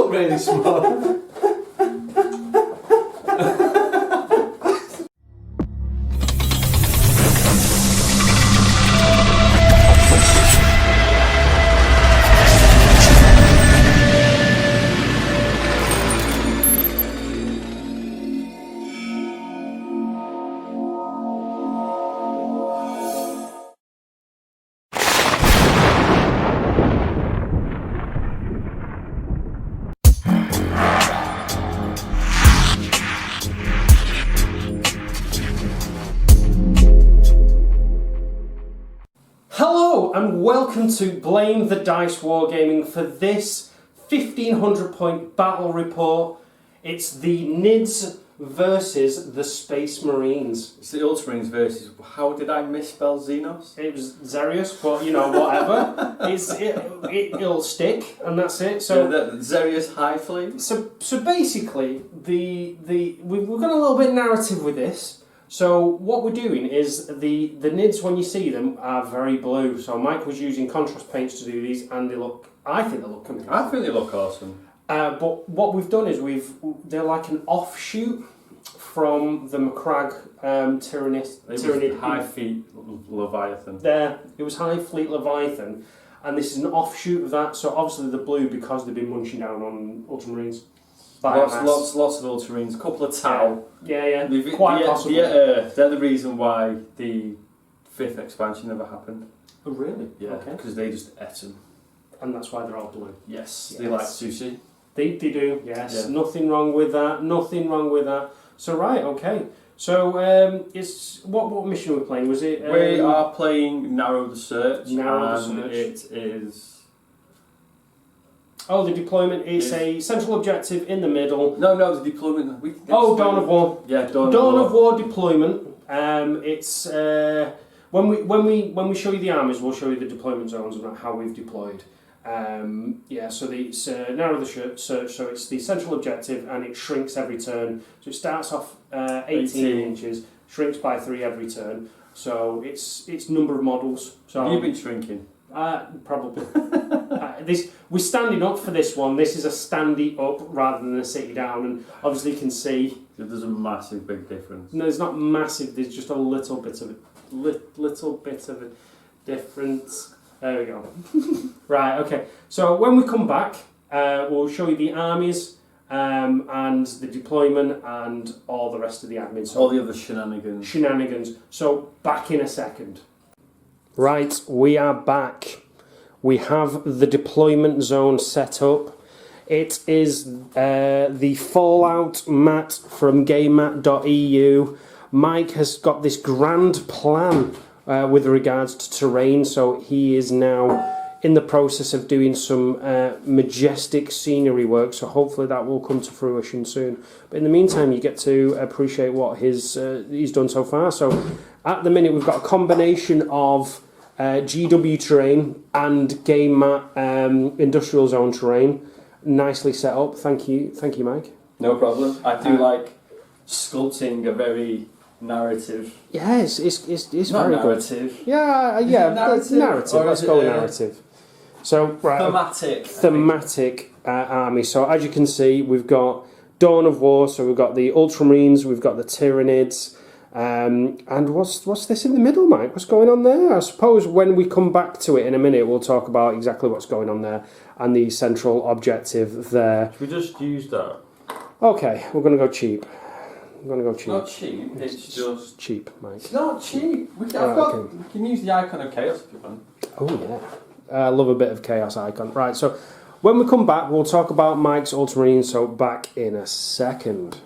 look really small. Hello and welcome to Blame the Dice Wargaming for this 1500 point battle report. It's the Nids versus the Space Marines. It's the Ultramarines versus, how did I misspell Xenos? It was Xerius, but you know, whatever. It'll stick and that's it. So yeah, the Xerius High Fleet. So basically, we've got a little bit narrative with this. So what we're doing is the Nids, when you see them, are very blue. So Mike was using contrast paints to do these, and I think they look amazing. I think they look awesome. But what we've done is they're like an offshoot from the McCrag Tyranid High Fleet Leviathan. It was High Fleet Leviathan, and this is an offshoot of that. So obviously they're blue because they've been munching down on Ultramarines. Lots of Ultramarines, a couple of Tau. Yeah. Quite possibly. They're the reason why the 5th expansion never happened. Oh really? Yeah, because they just ate them. And that's why they're all blue. Yes, they like sushi. They do, yes. Yeah. Nothing wrong with that. So right, okay. So it's what mission were we playing? Was it? We are playing Narrow the Search. Search. It is. Oh, the deployment is a central objective in the middle. No, the deployment. Dawn of War. Yeah, Dawn of War deployment. It's when we show you the armies, we'll show you the deployment zones and how we've deployed. So it's narrow the search. So it's the central objective, and it shrinks every turn. So it starts off 18 inches, shrinks by 3 every turn. So it's number of models. So have you been shrinking? Probably. We're standing up for this one. This is a standing up rather than a sitting down, and obviously you can see there's a massive big difference. No, it's not massive. There's just a little bit of a difference. There we go. Right. Okay. So when we come back, we'll show you the armies and the deployment and all the rest of the admin. So all the other shenanigans. So back in a second. Right, we are back. We have the deployment zone set up. It is the Fallout mat from gamemat.eu. Mike has got this grand plan with regards to terrain, so he is now in the process of doing some majestic scenery work, so hopefully that will come to fruition soon. But in the meantime, you get to appreciate what he's done so far. So at the minute, we've got a combination of GW terrain and game mat industrial zone terrain, nicely set up. Thank you, Mike. No problem. I do like sculpting a very narrative. Yeah, it's not very narrative. Good. Yeah, narrative. Let's go with narrative. So right, thematic army. So as you can see, we've got Dawn of War. So we've got the Ultramarines, we've got the Tyranids. And what's this in the middle, Mike? What's going on there? I suppose when we come back to it in a minute, we'll talk about exactly what's going on there and the central objective there. Should we just use that? Okay, we're going to go cheap. It's not cheap, it's just cheap, Mike. It's not cheap. We can use the icon of chaos if you want. Oh yeah, I love a bit of chaos icon. Right, so when we come back, we'll talk about Mike's Ultramarine. So back in a second.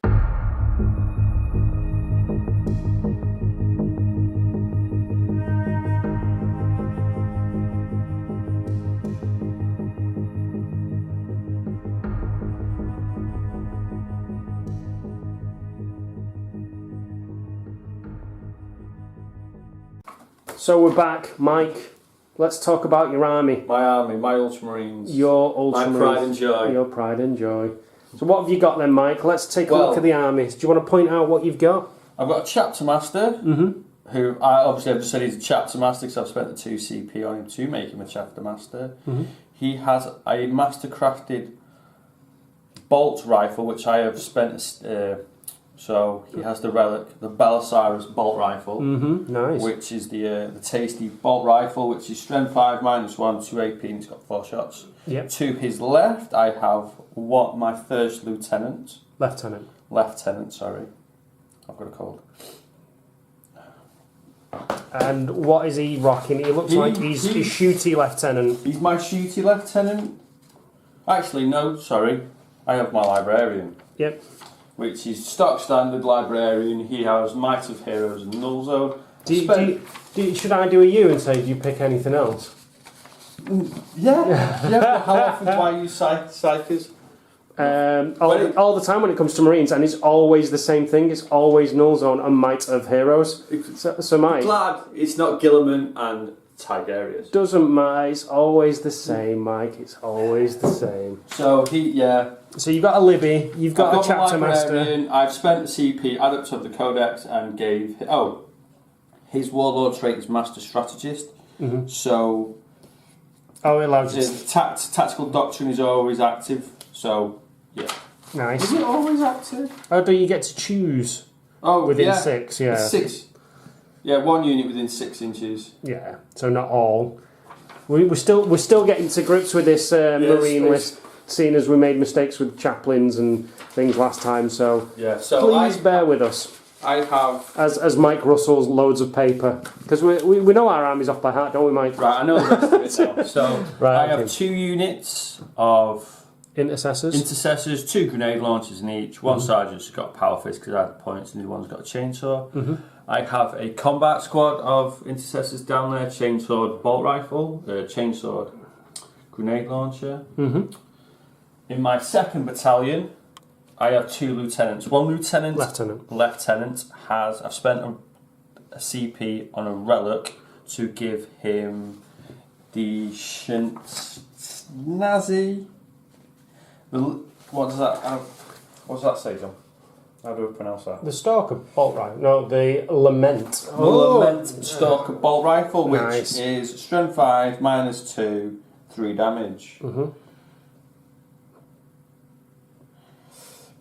So we're back, Mike. Let's talk about your army. My army, my Ultramarines. Your Ultramarines. My pride and joy. Your pride and joy. So what have you got then, Mike? Let's take a look at the armies. Do you want to point out what you've got? I've got a chapter master, who I've just said he's a chapter master because I've spent the 2 CP on him to make him a chapter master. He has a master crafted bolt rifle, which I have spent. So he has the relic, the Belisarius bolt rifle, Nice. which is the tasty bolt rifle, which is strength 5 -1, 2 AP, and it's got 4 shots. Yep. To his left, I have my first lieutenant. Lieutenant, sorry, I've got a cold. And what is he rocking? He looks like he's a shooty lieutenant. He's my shooty lieutenant. Actually, no, sorry, I have my librarian. Yep. Which is stock standard librarian. He has Might of Heroes and Null Zone. Should I do a you and say, do you pick anything else? Yeah. But how often do I use psychers? All the time when it comes to Marines, and it's always the same thing. It's always Null Zone and Might of Heroes. So Mike, Glad it's not Gilliman and Tigerius. Doesn't matter. It's always the same, Mike. It's always the same. So So you've got a Libby. You've got a chapter master. I've spent the CP, added to the Codex, and gave his warlord trait is master strategist. So it allows you. Tactical doctrine is always active. So yeah. Nice. Is it always active? Do you get to choose? Within 6, yeah. 6. Yeah, 1 unit within 6 inches. Yeah, so not all. We're still getting to grips with this Marine list, seeing as we made mistakes with chaplains and things last time. So please bear with us. I have as Mike Russell's loads of paper, because we know our armies off by heart, don't we, Mike? Right, I know the rest of it now. So I have 2 units of intercessors, 2 grenade launchers in each. One sergeant's got a power fist because I had the points, and the other one's got a chainsaw. I have a combat squad of intercessors down there: chainsaw bolt rifle, chainsaw grenade launcher. In my 2nd battalion, I have 2 lieutenants. One lieutenant has. I've spent a CP on a relic to give him the Nazi. What does that say, John? How do we pronounce that? The Stalker bolt rifle. No, the Lament. Lament Stalker bolt rifle, which is strength 5 -2, 3 damage.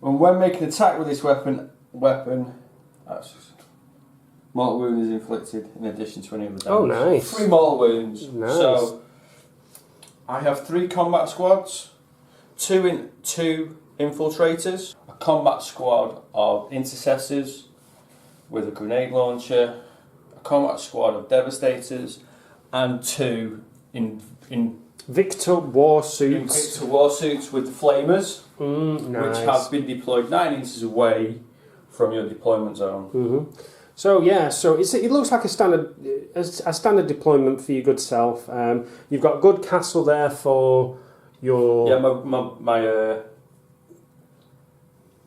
And when making an attack with this weapon, mortal wound is inflicted in addition to any other damage. Oh, nice. 3 mortal wounds. Nice. So I have 3 combat squads, 2 infiltrators, a combat squad of intercessors with a grenade launcher, a combat squad of devastators, and 2 in Victor War suits. With the flamers, nice. which have been deployed 9 inches away from your deployment zone. So it looks like a standard deployment for your good self. You've got a good castle there for your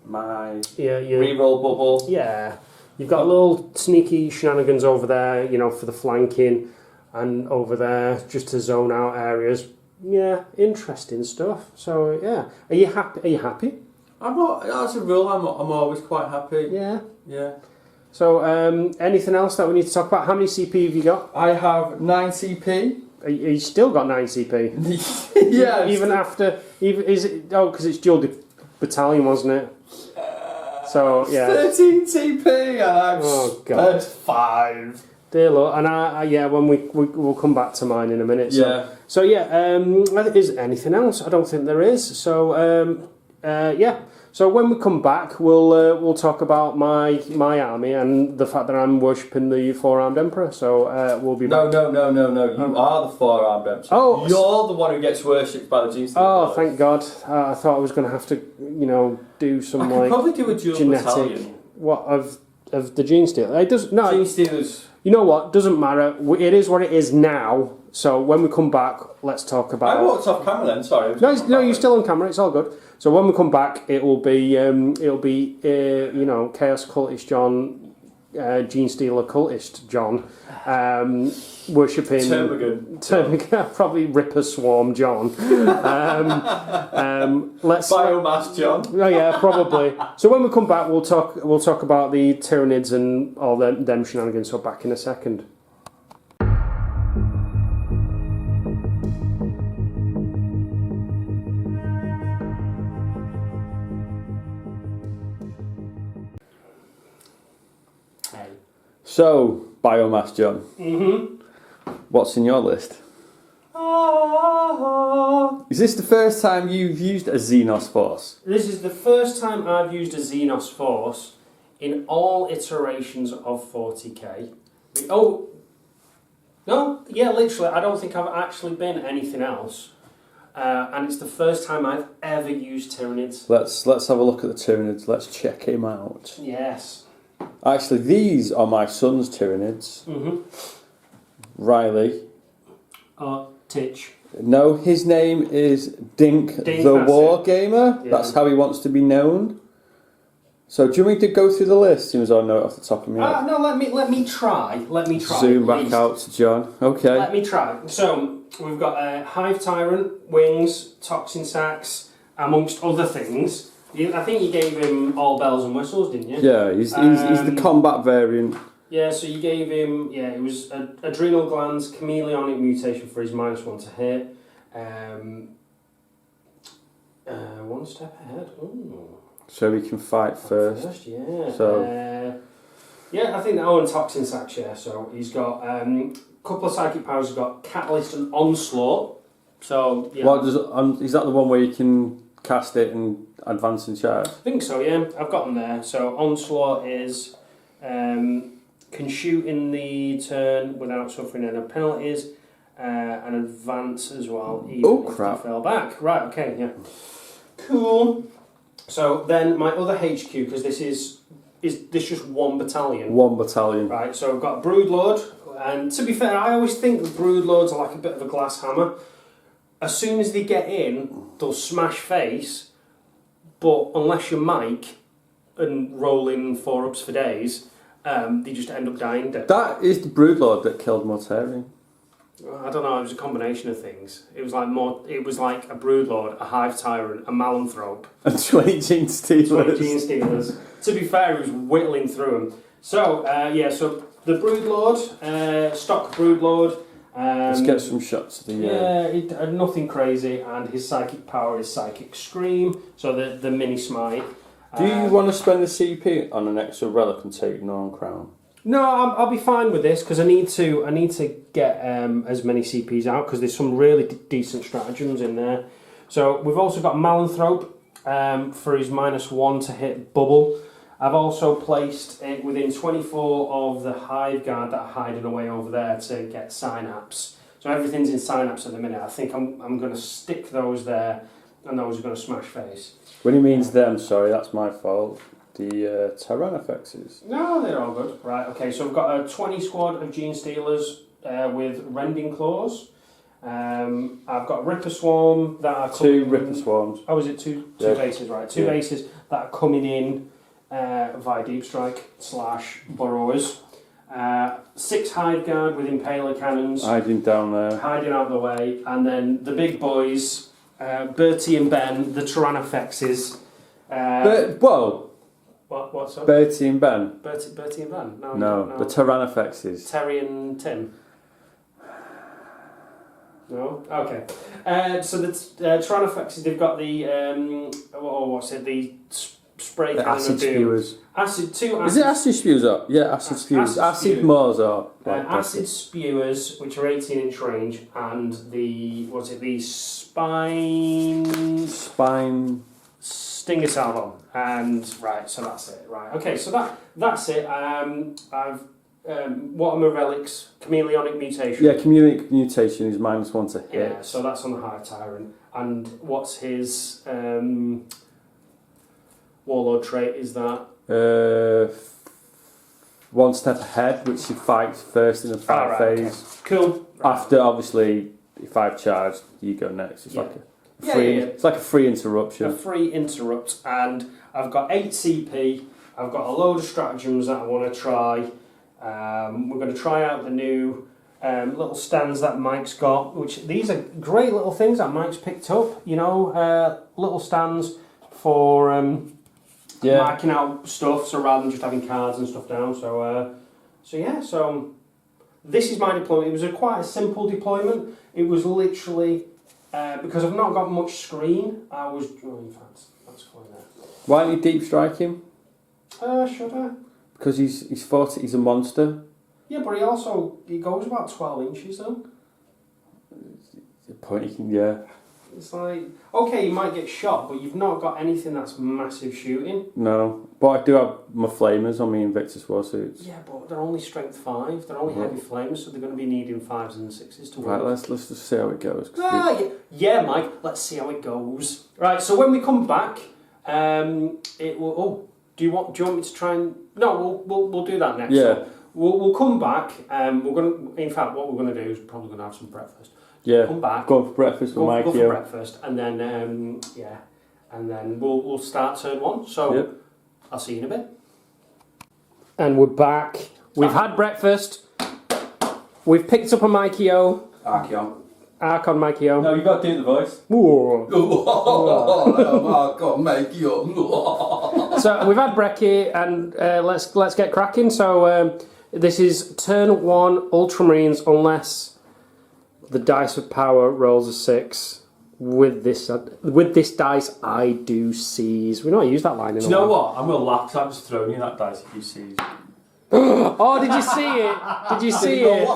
my reroll bubble. Yeah, you've got little sneaky shenanigans over there, for the flanking, and over there just to zone out areas. Yeah, interesting stuff. So yeah, are you happy? I'm not. As a rule, I'm always quite happy. Yeah. So anything else that we need to talk about? How many CP have you got? I have 9 CP. You still got 9 CP? Yeah. Even after, is it? Oh, because it's dual battalion, wasn't it? So yeah. 13 CP, and I've spent 5. Dear Lord, and when we'll come back to mine in a minute. So is there anything else? I don't think there is. So So when we come back, we'll talk about my army and the fact that I'm worshipping the 4-armed emperor. So we'll be back. No. You are the 4-armed emperor. Oh, you're the one who gets worshipped by the Gene Stealer. Oh, thank God! I thought I was going to have to, do some probably do a dual genetic battalion. What of the Gene Stealer? It does no. Gene Stealers. You know what? Doesn't matter. It is what it is now. So when we come back, let's talk about. I walked off camera then. Sorry. No, you're still on camera. It's all good. So when we come back, it'll be Chaos Cultist John, Gene Stealer Cultist John, worshipping Termagant, probably Ripper Swarm John. Let's Biomass John. Oh yeah, probably. So when we come back, we'll talk about the Tyranids and all them shenanigans. So back in a second. So, biomass, John. What's in your list? Is this the first time you've used a Xenos Force? This is the first time I've used a Xenos Force in all iterations of 40k. Oh, no, yeah, literally, I don't think I've actually been anything else. And it's the first time I've ever used Tyranids. Let's have a look at the Tyranids. Let's check him out. Yes. Actually, these are my son's Tyranids. Riley. Titch. No, his name is Dink the Wargamer. Yeah. That's how he wants to be known. So, do you want me to go through the list? Seems I know it off the top of my head. No, let me try. Zoom back out to John. Okay. Let me try. So, we've got a Hive Tyrant, Wings, Toxin Sacs, amongst other things. I think you gave him all bells and whistles, didn't you? Yeah, he's the combat variant. Yeah, so you gave him, it was Adrenal Glands, Chameleonic Mutation for his -1 to hit. One step ahead. Ooh. So he can fight first. Yeah. So. I think that and Toxin Sacs, yeah. So he's got a couple of psychic powers. He's got Catalyst and Onslaught. So, yeah. What does is that the one where you can cast it and advance and charge? I think so, yeah. I've got them there. So Onslaught is can shoot in the turn without suffering any penalties, and advance as well. Even if crap! He fell back. Right. Okay. Yeah. Cool. So then my other HQ, because this is this just one battalion. One battalion. Right. So I've got Broodlord, and to be fair, I always think the Broodlords are like a bit of a glass hammer. As soon as they get in, they'll smash face, but unless you're Mike and rolling 4-ups for days, they just end up dying dead. That is the Broodlord that killed Mortarion. I don't know, it was a combination of things. It was like a Broodlord, a Hive Tyrant, a Malanthrope. And 20 Gene Stealers. To be fair, he was whittling through them. So, so the Broodlord, stock Broodlord. Let's get some shots of the... nothing crazy, and his psychic power is Psychic Scream, so the mini smite. Do you want to spend the CP on an extra relic and take Norn Crown? No, I'll be fine with this because I need to get as many CPs out because there's some really decent stratagems in there. So we've also got Malanthrope for his -1 to hit bubble. I've also placed it within 24 of the Hive Guard that are hiding away over there to get Synapse. So everything's in Synapse at the minute. I think I'm going to stick those there, and those are going to smash face. When he means them, sorry, that's my fault. The Tyrannifexes. No, they're all good. Right, okay, so I've got a 20 squad of Gene Stealers with Rending Claws. I've got Ripper Swarm that are coming... 2 Ripper Swarms. Oh, is it two bases, right? Two bases that are coming in via Deep Strike / Burrowers. 6 Hive Guard with Impaler Cannons. Hiding down there. Hiding out of the way. And then the big boys, Bertie and Ben, the Tyrannifexes. Whoa! What's up? Bertie and Ben. Bertie and Ben? No, the Tyrannifexes. Terry and Tim. No? Okay. So the Tyrannifexes, they've got the, the spray cannon acid spewers. Is it acid spewers up? Yeah, acid spewers. Acid Moors are. Acid spewers, which are 18-inch range, and the spine Stinger Salvo. And right, so that's it. Right, okay, so that's it. What are my relics? Chameleonic Mutation. Yeah, Chameleonic Mutation is -1 to hit. Yeah, so that's on the Hive Tyrant. And what's his Warlord trait? Is that 1 step ahead, which he fights first in the fight phase. Okay. Cool. After, obviously, if I've charged, you go next. It's like a free. It's like a free interruption. A free interrupt, and I've got 8 CP. I've got a load of stratagems that I want to try. We're going to try out the new little stands that Mike's got, which these are great little things that Mike's picked up. You know, little stands for marking out stuff. So rather than just having cards and stuff down. So this is my deployment. It was quite a simple deployment. It was literally because I've not got much screen. I was in fact that's going there. Why don't you deep strike him? Should I? Because he's 40, he's a monster. Yeah, but he goes about 12 inches though. The point he can, yeah. It's like, okay, you might get shot, but you've not got anything that's massive shooting. No, but I do have my flamers on my Invictus Warsuits. Yeah, but they're only strength 5. They're only heavy flamers, so they're going to be needing 5s and 6s to work. Right, let's just see how it goes. Yeah, Mike. Let's see how it goes. Right. So when we come back, it will. Oh, do you want me to try and? No, we'll do that next. Yeah. So we'll come back. We're gonna. In fact, what we're gonna do is probably gonna have some breakfast. Yeah. Come back. Go for breakfast with Mikey. Go for breakfast, and then and then we'll start turn 1. So yep. I'll see you in a bit. And we're back. We've had breakfast. We've picked up a Mikey-O. Archon Mikey-O. No, you got to do the voice. Archon Mikey-O. So we've had brekkie, and let's get cracking. So this is turn 1 Ultramarines, unless the dice of power rolls a 6. With this dice, I do seize. We've not used that line in a while. Do you know what? I'm going to laugh because I'm just throwing you that dice if you seize. Oh, did you see it? Did you see it?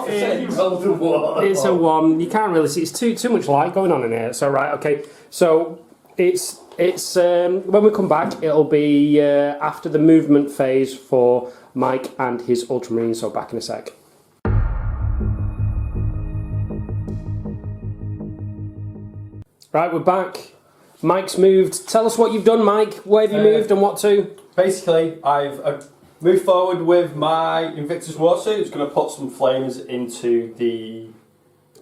It's a 1. You can't really see. It's too much light going on in here. So right, okay. So it's when we come back, it'll be after the movement phase for Mike and his Ultramarine. So back in a sec. Right, we're back. Mike's moved. Tell us what you've done, Mike. Where have you moved and what to? Basically, I've moved forward with my Invictus Warsuit. It's going to put some flamers into the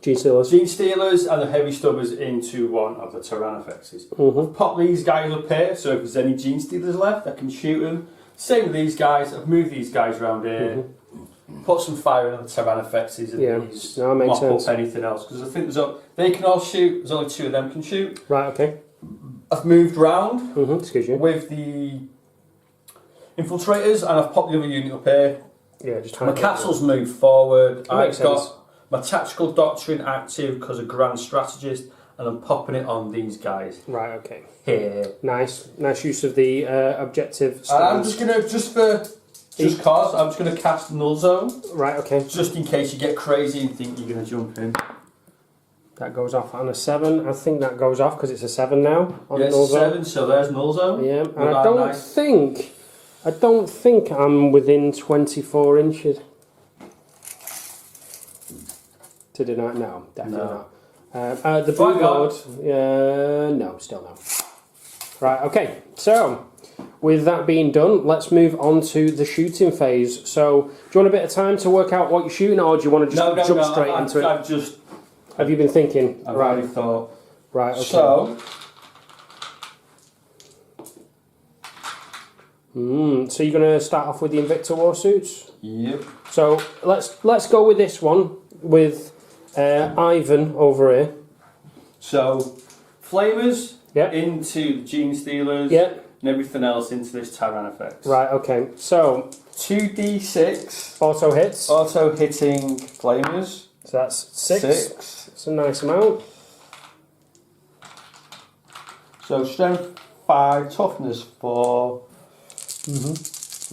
Gene Stealers and the Heavy Stubbers into one of the Tyrannifexes. Mm-hmm. Pop these guys up here, so if there's any Gene Stealers left, I can shoot them. Same with these guys. I've moved these guys around here. Mm-hmm. Put some fire in the Tyrannifexes and these mop up anything else, because I think they can all shoot. There's only 2 of them can shoot. Right. Okay. I've moved round. Mm-hmm. Excuse you. With the infiltrators, and I've popped the other unit up here. Yeah, just my castle's moved forward. I've got my tactical doctrine active because of Grand Strategist, and I'm popping it on these guys. Right. Okay. Here. Nice use of the objective. And I'm just gonna I'm just gonna cast Null Zone. Right. Okay. Just in case you get crazy and think you're gonna jump in. That goes off on a 7. I think that goes off because it's a 7 now. On Null Zone. 7. So there's Null Zone. Yeah, and I don't think I'm within 24 inches. To deny? No, definitely not. The blue guard. No, still no. Right. Okay. So. With that being done, let's move on to the shooting phase. So, do you want a bit of time to work out what you're shooting, or do you want to just jump straight into it? Have you been thinking? I've already thought. Right, okay. So you're going to start off with the Invictus Warsuits? Yep. So, let's go with this one, with Ivan over here. So, Flamers yep. into Gene Stealers. Yep. And everything else into this Tyrannifex. Right, okay. So 2d6 auto hits. Auto hitting flamers. So that's 6. It's a nice amount. So strength 5, toughness 4.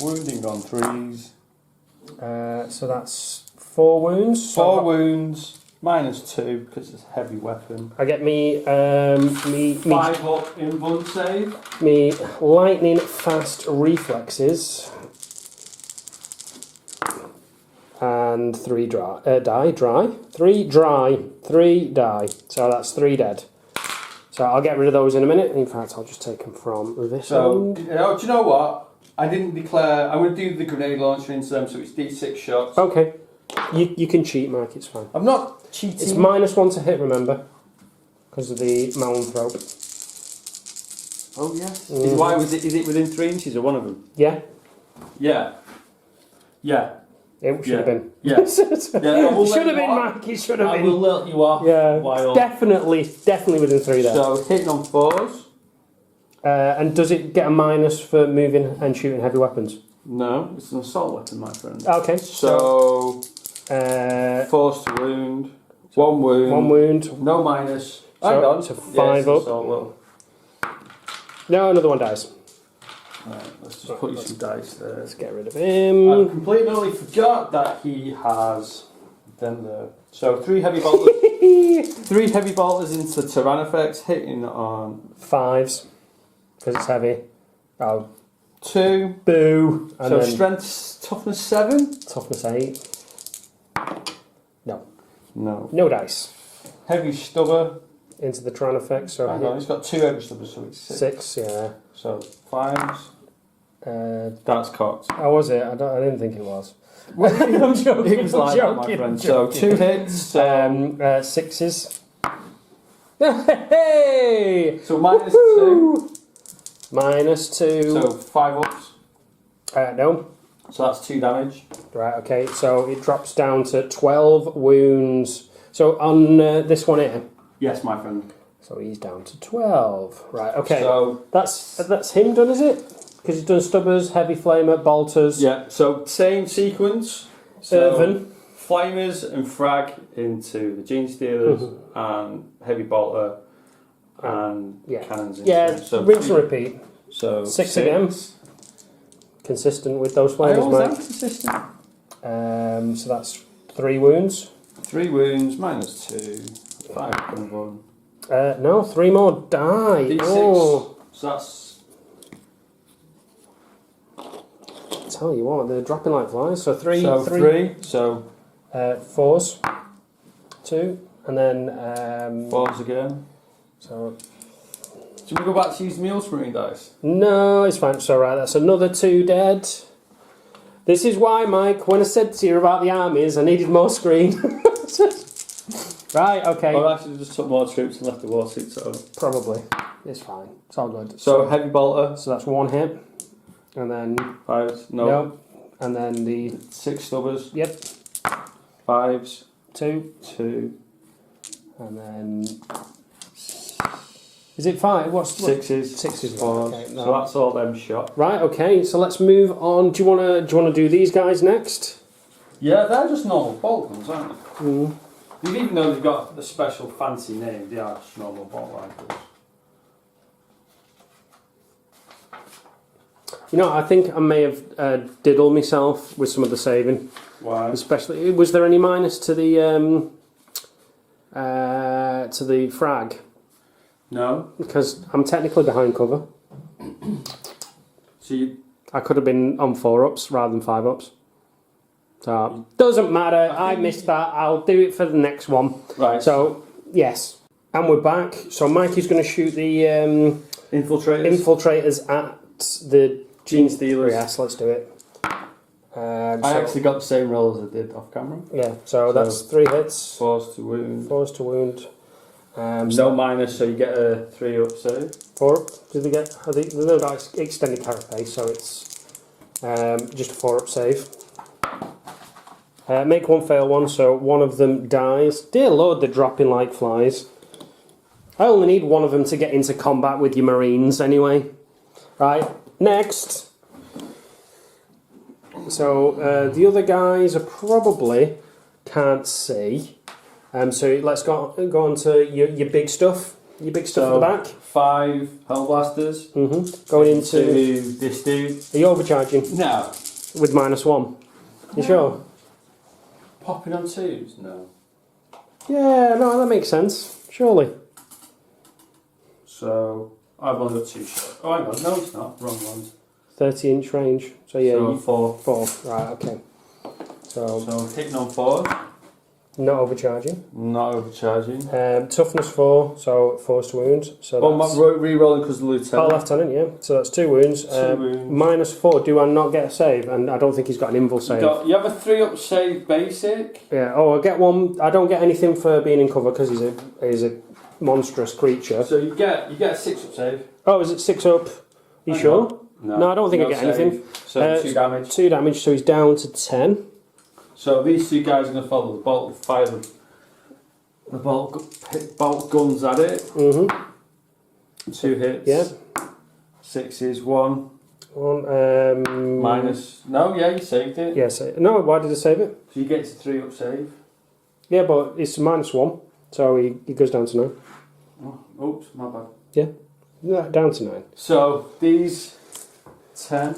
Wounding on 3s. So that's 4 wounds. 4 wounds. -2 because it's a heavy weapon. I get me 5 up in one save. Me lightning fast reflexes and 3 die. So that's 3 dead. So I'll get rid of those in a minute. In fact, I'll just take them from this. So do you know what? I didn't declare. I'm going to do the grenade launcher into them, so it's D6 shots. Okay. You can cheat, Mike, it's fine. I'm not cheating. It's -1 to hit, remember? Because of the Malmthrope. Oh, yes. Why was it? Is it within 3 inches of one of them? Yeah. Yeah. Yeah. It should have been. Yeah. It should have been, Mike. It should have been. I will let you off. Yeah. Definitely within 3 there. So, hitting on 4s. And does it get a minus for moving and shooting heavy weapons? No, it's an assault weapon, my friend. Okay. So force to wound. 1 wound. 1 wound. No minus. So 5 up. No, No, another one dies. Right, let's just put you some dice there. Let's get rid of him. I completely forgot that he has them there. So 3 heavy bolters. 3 heavy bolters into Tyrannifex, hitting on 5s because it's heavy. Oh, 2. boo! And So then strength, toughness 7. toughness 8. No, No. no dice Heavy stubber. into the Tyrannifex. So Hang on, he's got 2 heavy stubbers, so it's 6. 6. Yeah. So 5s. That's cocked. How was it? I didn't think it was. I'm joking. It was like that, my friend. So 2 hits. 6s. Hey! So -2. -2. So 5 ups. No. So that's 2 damage. Right, okay, so it drops down to 12 wounds. So on this one here, Yes, my friend. so he's down to 12. Right, okay. So That's him done, is it? Because he's done stubbers, heavy flamer, bolters, yeah. So same sequence. So earthen. flamers and frag into the gene stealers and heavy bolter and Yeah. cannons. Into Yeah, them. So rinse and repeat. So 6 again. Consistent with those flamers, am mate. consistent. So that's 3 wounds. 3 wounds -2. 5 coming on. No, 3 more die. D6. Oh, So that's tell you what, they're dropping like flies. So 3, so 3. So 4s, 2, and then 4s again. so Should we go back to use the Ultramarine dice? no, it's fine. So right, that's another 2 dead. This is why, Mike, when I said to you about the armies, I needed more screen. Right, okay. Or actually just took more troops and left the war suits at home. Probably. It's fine. It's all good. So heavy bolter. So that's 1 hit. And then 5s. No. nope. And then the 6 stubbers. yep. 5s. 2. 2. And then is it 5? What's 6s. 6s? 4s. Okay, no. So that's all them shot. Right, okay, so let's move on. Do you wanna do these guys next? Yeah, they're just normal bolt guns, aren't they? Even though they've got a special fancy name, they are just normal bolt rifles. You know, I think I may have diddled myself with some of the saving. Why? Especially, was there any minus to the frag? No. Because I'm technically behind cover. So you, I could have been on 4 ups rather than 5 ups. So doesn't matter. I missed that. I'll do it for the next one. right. So yes, and we're back. So Mikey's going to shoot the infiltrators at the Gene Stealers. Yes, let's do it. I actually got the same roll as I did off camera. Yeah, so that's 3 hits. 4s to wound. 4s to wound. No minus, so you get a 3 up save. 4 up. Did they get? There's no dice extended carapace, so it's just a 4 up save. Make 1 fail 1, so 1 of them dies. Dear Lord, they're dropping like flies. I only need 1 of them to get into combat with your Marines anyway. Right, next. So the other guys are probably can't see. So let's go on to your big stuff. Your big stuff at the back. 5 Hell Blasters. Going into this dude. Are you overcharging? No. With -1. You sure? Popping on 2s? No. Yeah, no, that makes sense. Surely. So I've only got 2 shots. Oh, hang on. No, it's not. Wrong ones. 30-inch range. So yeah, So 4. 4. Right, okay. So hitting on 4. not overcharging. Not overcharging. Toughness 4, so 4's to wound. So that's re-rolling because the lieutenant. oh, lieutenant, yeah. So that's 2 wounds. 2 wounds. -4. Do I not get a save? And I don't think he's got an invul save. You have a 3 up save basic. Yeah. Oh, I get 1. I don't get anything for being in cover because he's a monstrous creature. So you get a 6 up save. Oh, is it 6 up? You sure? No, I don't think I get anything. So 2 damage. 2 damage. So he's down to 10. So these 2 guys are going to follow the bolt and fire the bolt guns at it. 2 hits. Yeah. 6s, 1. 1. Minus. No, yeah, you saved it. Yes. No, why did I save it? So you get to 3 up save. Yeah, but it's -1, so he goes down to 9. Oh, oops, my bad. Yeah, down to 9. So these 10.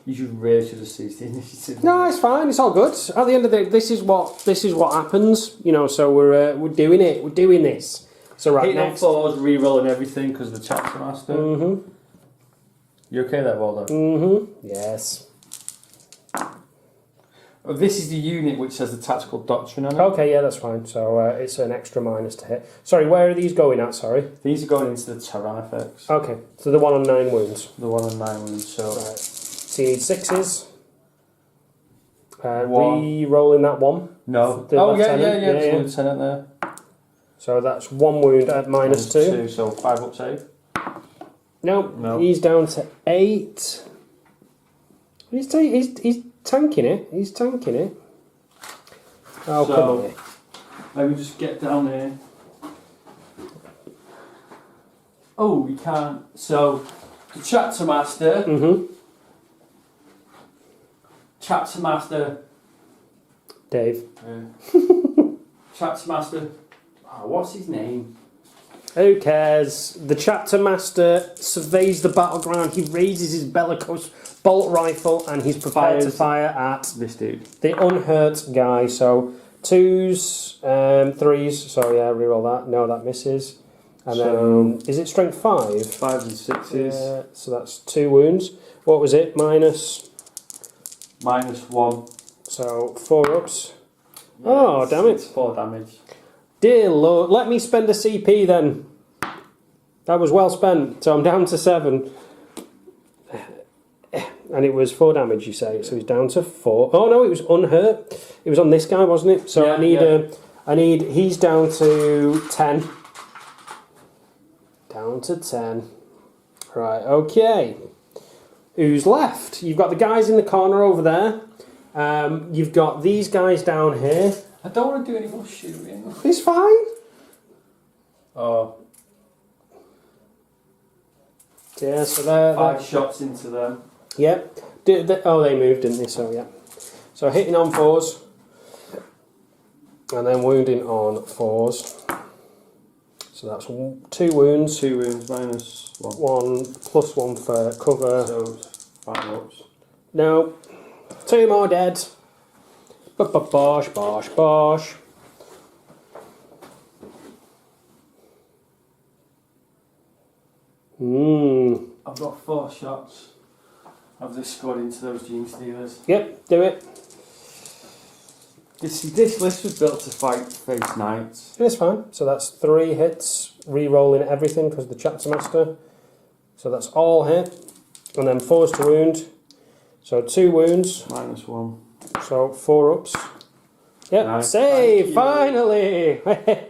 You really should have seized the initiative. No, it's fine. It's all good. At the end of the day, this is what happens. You know, so we're doing it. We're doing this. So right hitting next. on 4s, re-rolling everything because the chapter master. Mm-hmm. You okay there, Waldo? Mm-hmm. Yes. Well, this is the unit which has the tactical doctrine on it. Okay, yeah, that's fine. So it's an extra minus to hit. Sorry, where are these going at? Sorry. These are going into the Tyrannifex. Okay, so the one on 9 wounds. The one on 9 wounds. So. Right. So you need 6s. One. Re-rolling that one. No. The yeah. yeah. Lieutenant there. So that's 1 wound at minus 2. So 5 up save. No, he's down to 8. He's tanking it. He's tanking it. Oh, so, come on. Let me just get down here. Oh, we can't. So, the chapter master. Mm-hmm. Chapter master. Dave. Chapter master. Oh, what's his name? Who cares? The chapter master surveys the battleground. He raises his bellicose bolt rifle and he's prepared to fire at this dude. The unhurt guy. So 2s, 3s. So yeah, reroll that. No, that misses. And then is it strength 5? 5s and 6s. Yeah, so that's 2 wounds. What was it? Minus 1. So 4 ups. Yeah, oh, damn it. 4 damage. Dear Lord, let me spend a CP then. That was well spent. So I'm down to 7. And it was 4 damage, you say. So he's down to 4. Oh no, it was unhurt. It was on this guy, wasn't it? So yeah, he's down to 10. Down to 10. Right, okay. Who's left? You've got the guys in the corner over there. You've got these guys down here. I don't want to do any more shooting. It's fine. Oh. Yeah, so they're 5 shots into them. Yep. Oh, they moved, didn't they? So, yeah. So, hitting on 4s. And then wounding on 4s. So, that's 2 wounds. 2 wounds, minus 1. 1 plus 1 for cover. So, 5 ups. No. 2 more dead. Bosh, bosh, bosh. I've got 4 shots. I've just scored into those Gene Stealers. Yep, do it. This list was built to fight face knights. It's fine. So that's 3 hits, re-rolling everything because the chapter master. So that's all hit. And then 4s to wound. So 2 wounds. Minus 1. So 4 ups. Yep, Nice. save, finally!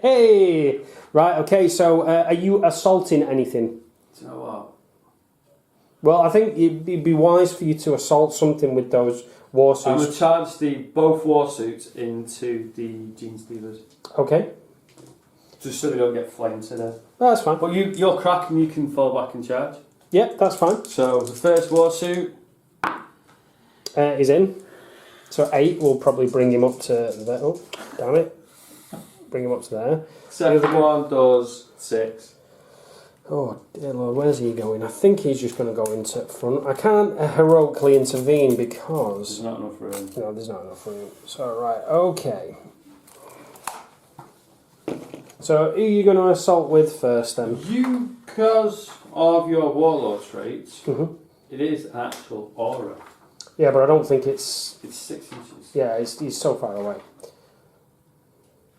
Hey! Right, okay, so are you assaulting anything? Do you know what? Well, I think it'd be wise for you to assault something with those war suits. I'm going to charge both war suits into the Gene Stealers. Okay. Just so they don't get flamed to death. Oh, that's fine. But you're cracking, you can fall back and charge. Yep, that's fine. So the first war suit is in. So 8 will probably bring him up to there. Oh, damn it. Bring him up to there. Second one does 6. Oh, dear Lord, where's he going? I think he's just going to go into front. I can't heroically intervene because... There's not enough room. No, there's not enough room. So, right, okay. So, who are you going to assault with first then? You, because of your warlord traits, it is an actual aura. Yeah, but I don't think it's... It's 6 inches. Yeah, he's so far away.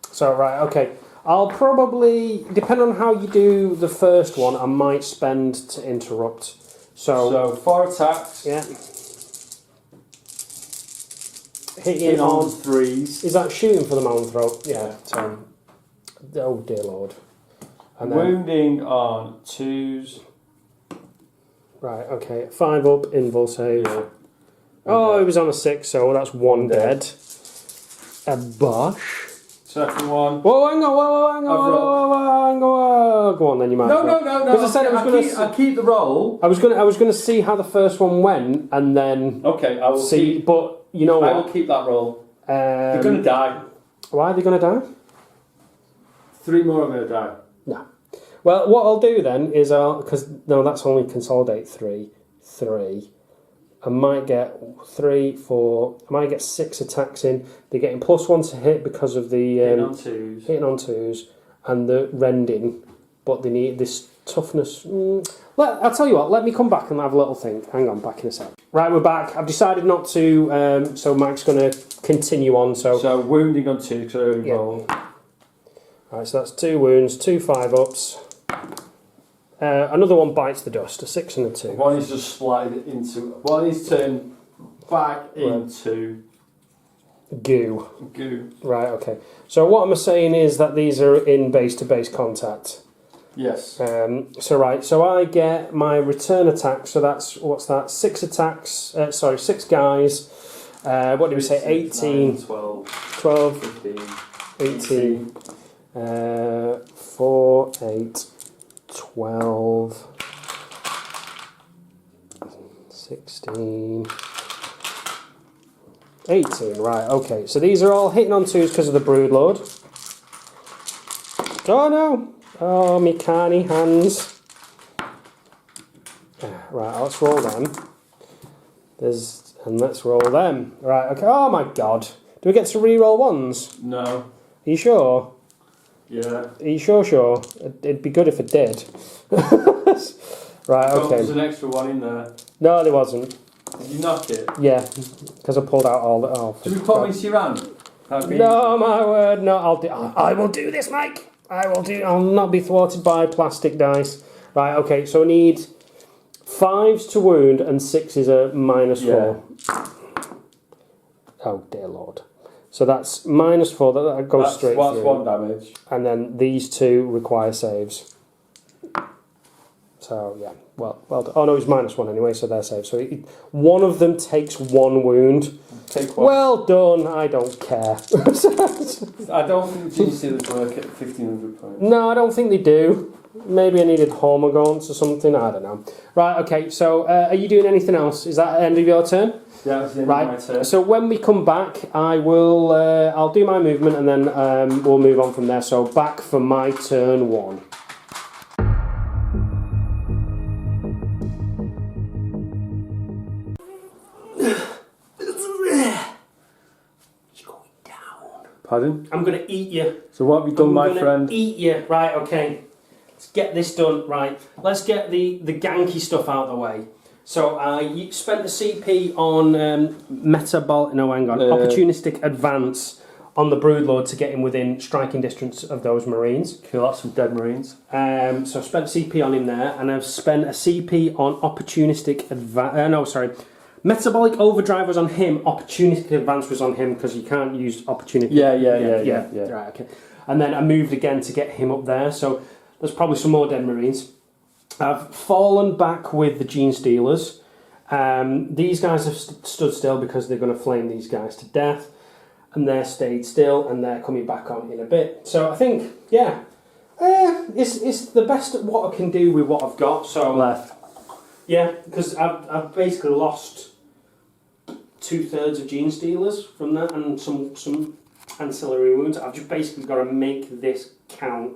So, right, okay. I'll probably, depending on how you do the first one, I might spend to interrupt. So 4 attacks. Yeah. Hitting on 3s. Is that shooting for the mountain throat? Yeah. So, oh dear Lord. And wounding on 2s. Right, okay. 5 up, invul save. Yeah. Oh, it was on a 6, so that's 1 dead. A bosh. Second one. Whoa, hang on. Go on then, you might. No. Because I said I'll keep the roll. I was gonna see how the first one went, and then okay, I will see. But you know what? I will keep that roll. They're gonna die. Why are they gonna die? 3 more are gonna die. No. Well, what I'll do then is because no, that's only consolidate 3. 3. I might get 3, 4. I might get 6 attacks in. They're getting +1 to hit because of the hitting on 2s and the rending. But they need this toughness. I'll tell you what. Let me come back and have a little think. Hang on, back in a sec. Right, we're back. I've decided not to. So Mike's going to continue on. So wounding on 2. So yeah. Right, so that's 2 wounds, 2 5-ups. Another one bites the dust, a 6 and a 2. One is just sliding into. One is turned back into goo. Goo. Right, okay. So what I'm saying is that these are in base-to-base contact. Yes. So I get my return attack. So that's what's that? 6 attacks. 6 guys. What did we say? 18, 9, 12, 15, 18. 4, 8. 12, 16, 18, right, okay. So these are all hitting on 2s because of the Broodlord. Oh no! Oh, me carny hands. Right, let's roll them. And let's roll them. Right, okay. Oh my god. Do we get to re-roll 1s? No. Are you sure? Yeah. Are you sure? It'd be good if it did. Right, okay. There's an extra 1 in there. No, there wasn't. Did you knock it? Yeah, because I pulled out all the... Oh, should we put them into your hand? No, my word, no, I will do this, Mike. I'll not be thwarted by plastic dice. Right, okay, so I need 5s to wound and 6 is a -4. Oh, dear Lord. So that's -4, that goes straight through. That's 1 damage. And then these 2 require saves. So, yeah, well done. Oh, no, it's -1 anyway, so they're saves. So one of them takes 1 wound. Take 1. Well done, I don't care. I don't think the Gene Stealers work at 1,500 points. No, I don't think they do. Maybe I needed Hormagaunts or something, I don't know. Right, okay, so are you doing anything else? Is that the end of your turn? Yeah, that's the end of my turn. So when we come back, I'll do my movement and then we'll move on from there. So back for my turn 1. Pardon? I'm going to eat you. So what have you done, my friend? Eat you. Right, okay. Let's get this done. Right, let's get the ganky stuff out of the way. So you spent a CP on opportunistic advance on the Broodlord to get him within striking distance of those Marines. Kill off some dead Marines. So I've spent a CP on him there, and I've spent a CP on opportunistic advance. Metabolic overdrive was on him. Opportunistic advance was on him because you can't use opportunistic. Yeah. Right, okay. And then I moved again to get him up there. So there's probably some more dead Marines. I've fallen back with the Gene Stealers. These guys have stood still because they're going to flame these guys to death, and they're stayed still, and they're coming back on in a bit. So I think, yeah, it's the best at what I can do with what I've got. So left. Yeah, because I've basically lost 2/3 of Gene Stealers from that, and some ancillary wounds. I've just basically got to make this count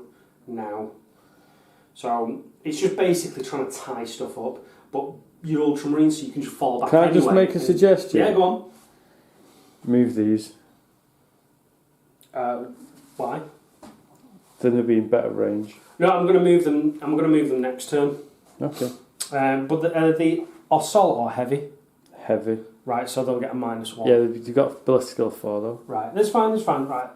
now. So it's just basically trying to tie stuff up, but you're Ultramarine, so you can just fall back. Can I just make a suggestion? Yeah, go on. Move these. Why? Then they'll be in better range. No, I'm going to move them. I'm going to move them next turn. Okay. But the assault or heavy? Heavy. Right, so they'll get a -1. Yeah, you've got ballistical 4 though. Right, that's fine. Right,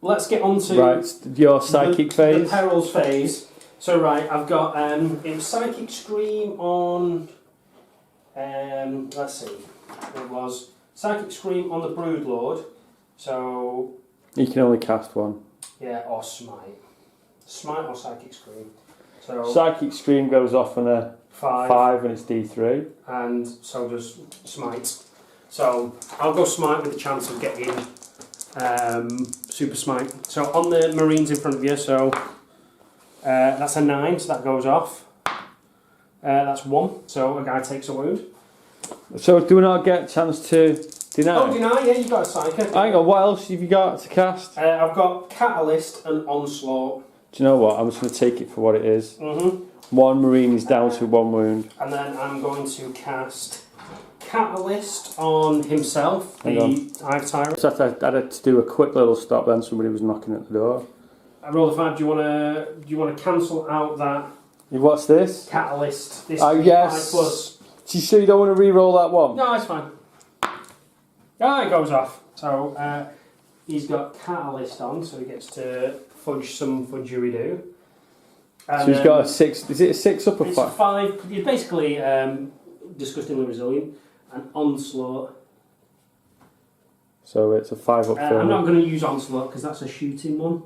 let's get on to your psychic phase. The perils phase. So right, I've got it was Psychic Scream on. Let's see, it was Psychic Scream on the Broodlord. So you can only cast 1. Yeah, or Smite or Psychic Scream. So Psychic Scream goes off on a 5 and it's D3. And so does Smite. So I'll go Smite with the chance of getting Super Smite. So on the Marines in front of you, so that's a 9, so that goes off. That's 1, so a guy takes a wound. So do we not get a chance to deny? Oh, deny, yeah, you've got a Psychic. Hang on, what else have you got to cast? I've got Catalyst and Onslaught. Do you know what? I'm just going to take it for what it is. One Marine is down to 1 wound. And then I'm going to cast Catalyst on himself, the Hive Tyrant. So I had to do a quick little stop then, somebody was knocking at the door. I roll the 5, do you want to cancel out that What's this? Catalyst? This yes. 5+. You sure you don't want to re-roll that one? No, it's fine. Oh, it goes off. So he's got Catalyst on, so he gets to fudge some fudgery-doo. So he's got a 6, is it a 6 up or 5? It's a 5, he's basically disgustingly resilient. An Onslaught. So it's a 5 up. I'm not going to use Onslaught because that's a shooting one.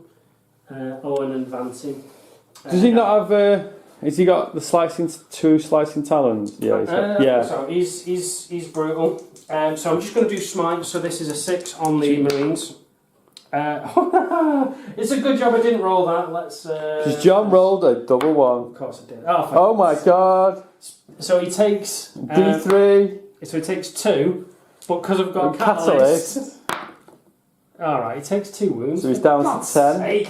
Or an advancing. Does he not have... has he got the two slicing talons? Yeah. Yeah. So he's brutal. So I'm just going to do smite. So this is a 6 on the Marines. It's a good job I didn't roll that. Let's. Because John rolled a double 1. Of course I did. Oh my god. So he takes D3. So he takes 2, but because I've got Catalyst. Alright, he takes 2 wounds. So he's down to 10. Sake.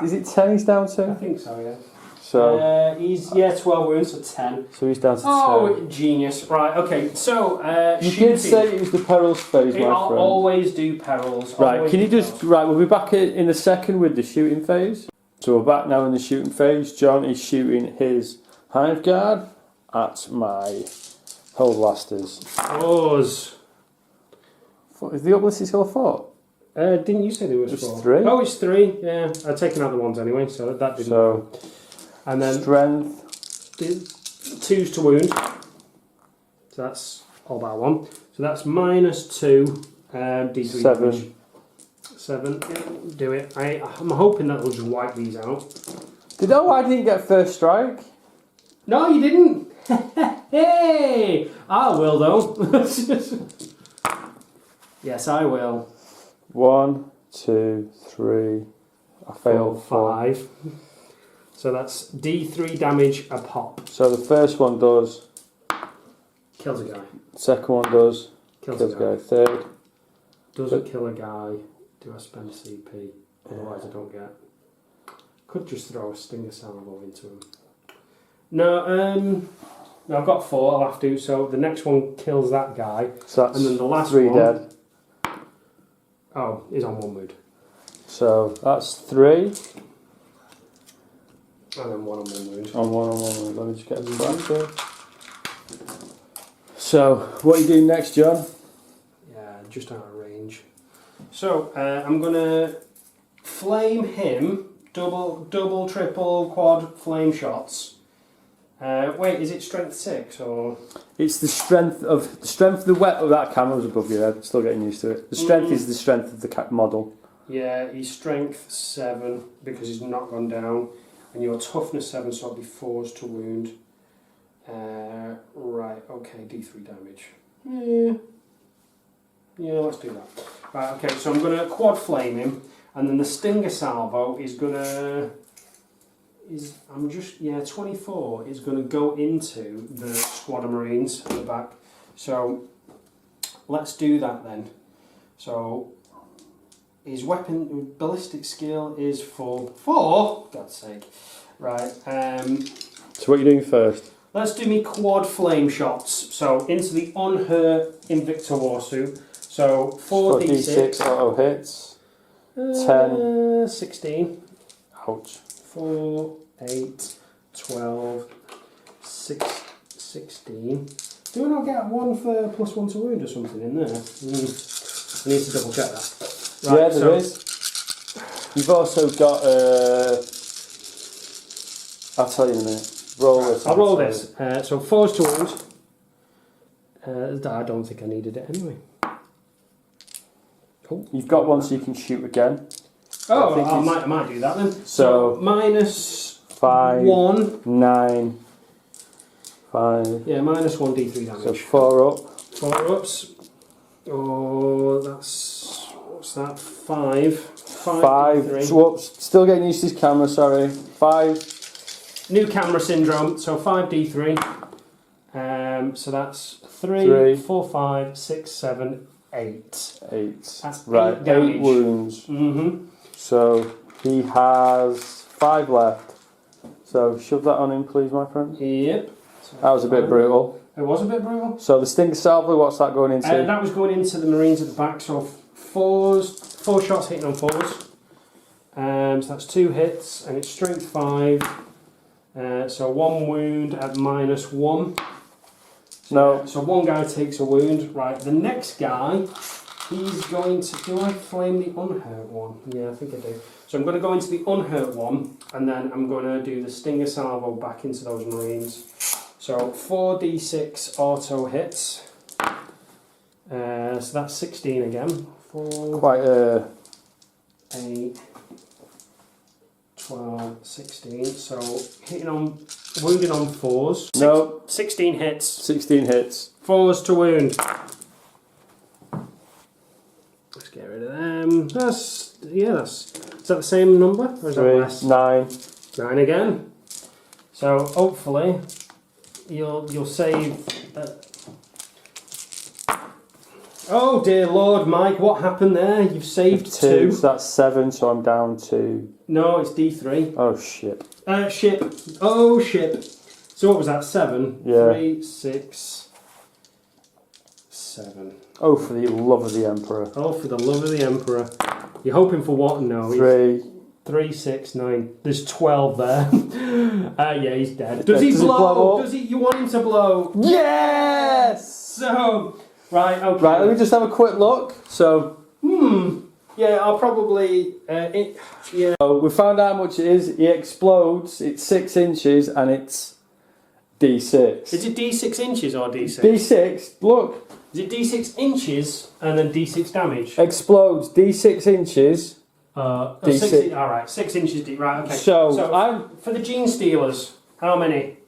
Is it 10 he's down to? I think so, yeah. So he's 12 wounds, so 10. So he's down to 10. Oh, genius! Right, okay. So you did say it was the perils phase, my friend. I'll always do perils. Right, can you just we'll be back in a second with the shooting phase. So we're back now in the shooting phase. John is shooting his Hive Guard at my Hold Blasters. Oz. Is the Uplisted skill 4? Didn't you say there was 4? 3. Oh, it's 3. Yeah, I've taken out the ones anyway, so that didn't. So, and then strength. 2's to wound. So that's all by 1. So that's -2. D3 7. damage. 7. Yeah, do it. I'm hoping that will just wipe these out. I didn't get first strike. No, you didn't. Hey, I will though. Yes, I will. 1, 2, 3. I failed 5. So that's D3 damage a pop. So the first one does. Kills a guy. Second one does. Kills a guy. Third. Doesn't kill a guy. Do I spend CP? Otherwise I don't get. Could just throw a stinger salvo into him. No, I've got 4, I'll have to. So the next one kills that guy. So that's and then the last 3 one, dead. Oh, he's on 1 mood. So that's 3. And then 1 on 1 mood. On 1 mood. Let me just get a tractor. So, what are you doing next, John? Yeah, just out of range. So, I'm going to flame him, double, triple, quad flame shots. Wait, is it strength 6 or? It's the strength of the wet. Oh, that camera's above your head. Still getting used to it. The strength is the strength of the model. Yeah, he's strength 7 because he's not gone down, and your toughness 7, so it'll be 4s to wound. Right, okay, D3 damage. Yeah, let's do that. Right, okay, so I'm gonna quad flame him, and then the stinger salvo is gonna. 24 is going to go into the squad of Marines at the back. So let's do that then. So his ballistic skill is 4. 4? God's sake. Right. So what are you doing first? Let's do me quad flame shots. So into the unhurt Invicta Warsuit. So 4d6 auto hits. 10. 16. Ouch. 4, 8, 12, 16. Do I not get 1 for +1 to wound or something in there? I need to double check that. Right, yeah, there is. You've also got. I'll tell you in a minute. Roll this. I'll roll this. So 4's to wound. I don't think I needed it anyway. Oh, you've got 1 so you can shoot again. Oh, I might do that then. So -5, 1, 9, 5. Yeah, -1 D3 damage. So 4 up. 4 ups. Oh, that's what's that? 5. 5. Whoops. Still getting used to this camera. Sorry. 5. New camera syndrome. So 5 D3. So that's 3, 4, 5, 6, 7, 8. 8. That's right. 8 wounds. Mm-hmm. So he has 5 left. So shove that on in, please, my friend. Yep. So that was a bit brutal. It was a bit brutal. So the Stinger Salvo, what's that going into? That was going into the Marines at the back. So 4 shots hitting on 4s. So that's 2 hits, and it's strength 5. So 1 wound at -1. No. So 1 guy takes a wound. Right, the next guy, he's going to... Do I flame the unhurt one? Yeah, I think I do. So I'm going to go into the unhurt one, and then I'm going to do the Stinger Salvo back into those Marines. So 4d6 auto hits. So that's 16 again. 4, quite a... 8, 12, 16. So hitting on, wounding on 4s. No. 16 hits. 16 hits. 4s to wound. Let's get rid of them. Is that the same number? Or is that 3, less? 9. 9 again. So hopefully you'll save. Oh dear Lord, Mike, what happened there? You've saved 2. So that's 7, so I'm down to... No, it's D3. Oh shit. Ship. Oh ship. So what was that? 7? Yeah. 3, 6, 7. Oh, for the love of the Emperor. Oh, for the love of the Emperor. You're hoping for what? No. 3, 6, 9. There's 12 there. Yeah, he's dead. Does he blow? Does he? You want him to blow? Yes! So, right, okay. Right, let me just have a quick look. So... Yeah, I'll probably... yeah. So we found out how much it is. He explodes. It's 6 inches and it's D6. Is it D6 inches or D6? D6, look. Is it D6 inches and then D6 damage? Explodes, D6 inches. D6. Alright, 6 inches deep. Right, okay. So I'm... For the Gene Stealers, how many?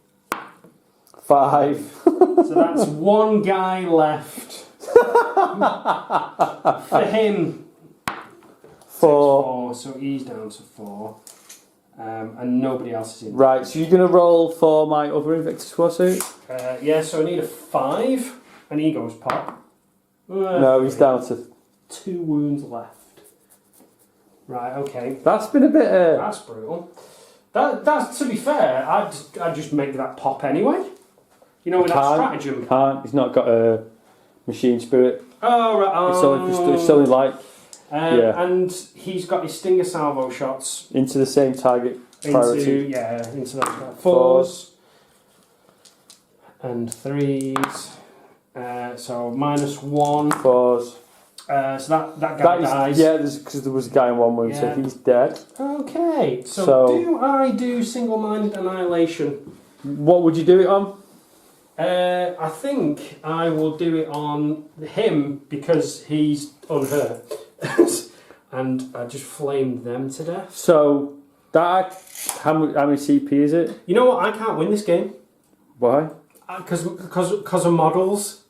5. So that's 1 guy left. For him... 4. So he's down to 4. And nobody else is in. Right, so you're going to roll for my other Invictus Squad suit? Yeah, so I need a 5. And he goes pop. No, he's down to... 2 wounds left. Right, okay. That's been a bit... That's brutal. That's, to be fair, I'd just make that pop anyway. You know, with that stratagem. Can't. He's not got a machine spirit. Oh, right. It's only like... yeah. And he's got his Stinger Salvo shots. Into the same target priority. Into those 4s. And 3s. So -1. 4s. So that guy dies. Yeah, because there was a guy in 1 wound, so he's dead. Okay, so do I do single-minded annihilation? What would you do it on? I think I will do it on him because he's unhurt. And I just flamed them to death. So, how many CP is it? You know what, I can't win this game. Why? Because of models.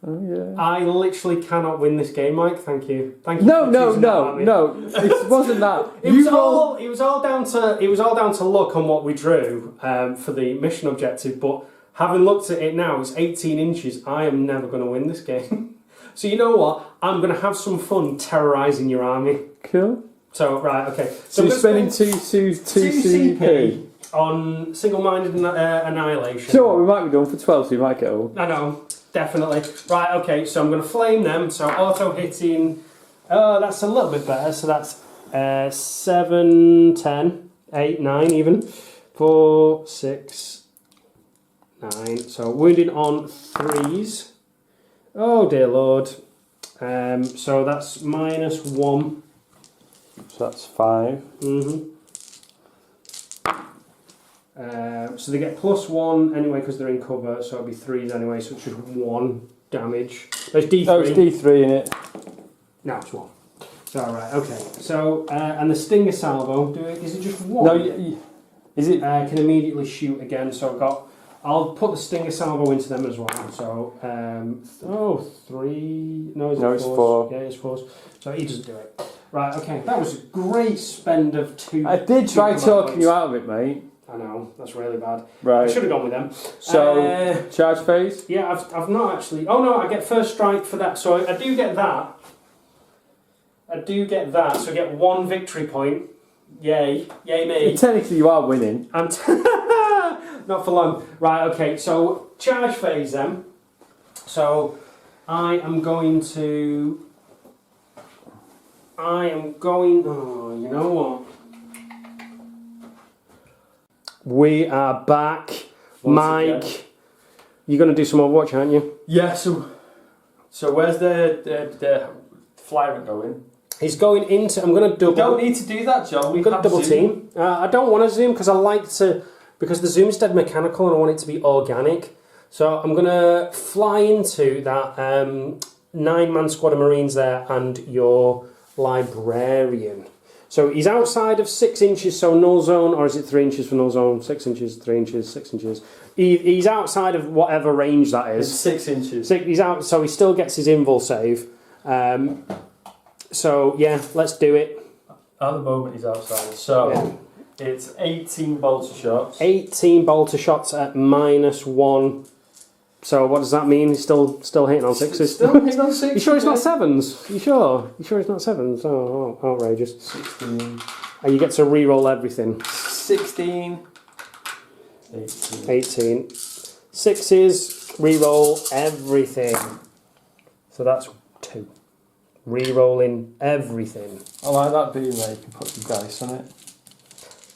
Oh yeah. I literally cannot win this game, Mike. Thank you. Thank you. No. It wasn't that. It was all down to luck on what we drew for the mission objective. But having looked at it now, it's 18 inches. I am never going to win this game. So you know what? I'm going to have some fun terrorising your army. Cool. So right, okay. So you're spending 2 CP on single-minded annihilation. You know what? We might be done for 12, so you might get old. I know. Definitely. Right, okay, so I'm going to flame them. So auto hitting. Oh, that's a little bit better. So that's 7, 10, 8, 9 even. 4, 6, 9. So wounding on 3s. Oh, dear Lord. So that's -1. So that's 5. So they get +1 anyway because they're in cover, so it'll be 3s anyway, so it's just 1 damage. There's D3. Oh, it's D3 in it. No, it's 1. So, alright, okay. So, and the Stinger Salvo, is it just 1? No, is it? Can immediately shoot again, so I'll put the Stinger Salvo into them as well. So, 3. No, it's 4. Yeah, it's 4. So he doesn't do it. Right, okay. That was a great spend of 2. I did try talking you out of it, mate. I know, that's really bad. Right. I should have gone with them. So, charge phase? Yeah, I've not actually... Oh no, I get first strike for that, so I do get that. So I get 1 victory point. Yay me. Technically, you are winning. I'm not for long. Right, okay, so charge phase then. So I am going... Oh, you know what? We are back. Mike, again. You're going to do some Overwatch, aren't you? Yeah, so where's the flyer going? He's going into... I'm going to double... You don't need to do that, John. We've got a double team. I don't want to zoom because I like to... Because the zoom's dead mechanical and I want it to be organic. So I'm going to fly into that 9-man squad of Marines there and your librarian. So he's outside of 6 inches, so null zone, or is it 3 inches for null zone? 6 inches, 3 inches, 6 inches. He's outside of whatever range that is. It's 6 inches. He's out, so he still gets his invul save. So yeah, let's do it. At the moment he's outside, so yeah. It's 18 bolter shots. 18 bolter shots at -1. So what does that mean? He's still hitting on 6s. Still hitting on 6s. You sure it's not 7s? You sure? You sure it's not 7s? Oh, outrageous. 16. And you get to re-roll everything. 16. 18. 6s, re-roll everything. So that's 2. Re-rolling everything. I like that being there, you can put some dice on it.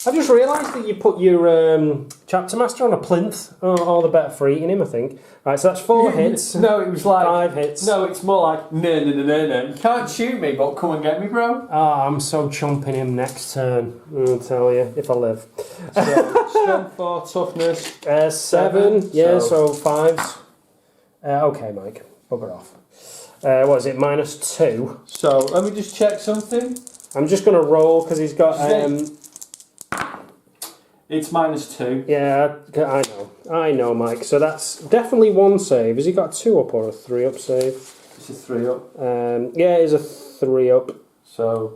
I just realised that you put your chapter master on a plinth. All the better for eating him, I think. Right, so that's 4 hits. No, it was like 5 hits. No, it's more like no. You can't shoot me, but come and get me, bro. I'm so chomping him next turn. I'll tell you if I live. So, strength 4, toughness 7. Yeah, so 5s. Okay, Mike, bugger off. What is it? -2. So let me just check something. I'm just going to roll because he's got. It's -2. Yeah, I know, Mike. So that's definitely 1 save. Has he got a 2 up or a 3 up save? It's a 3 up. Yeah, it's a 3 up. So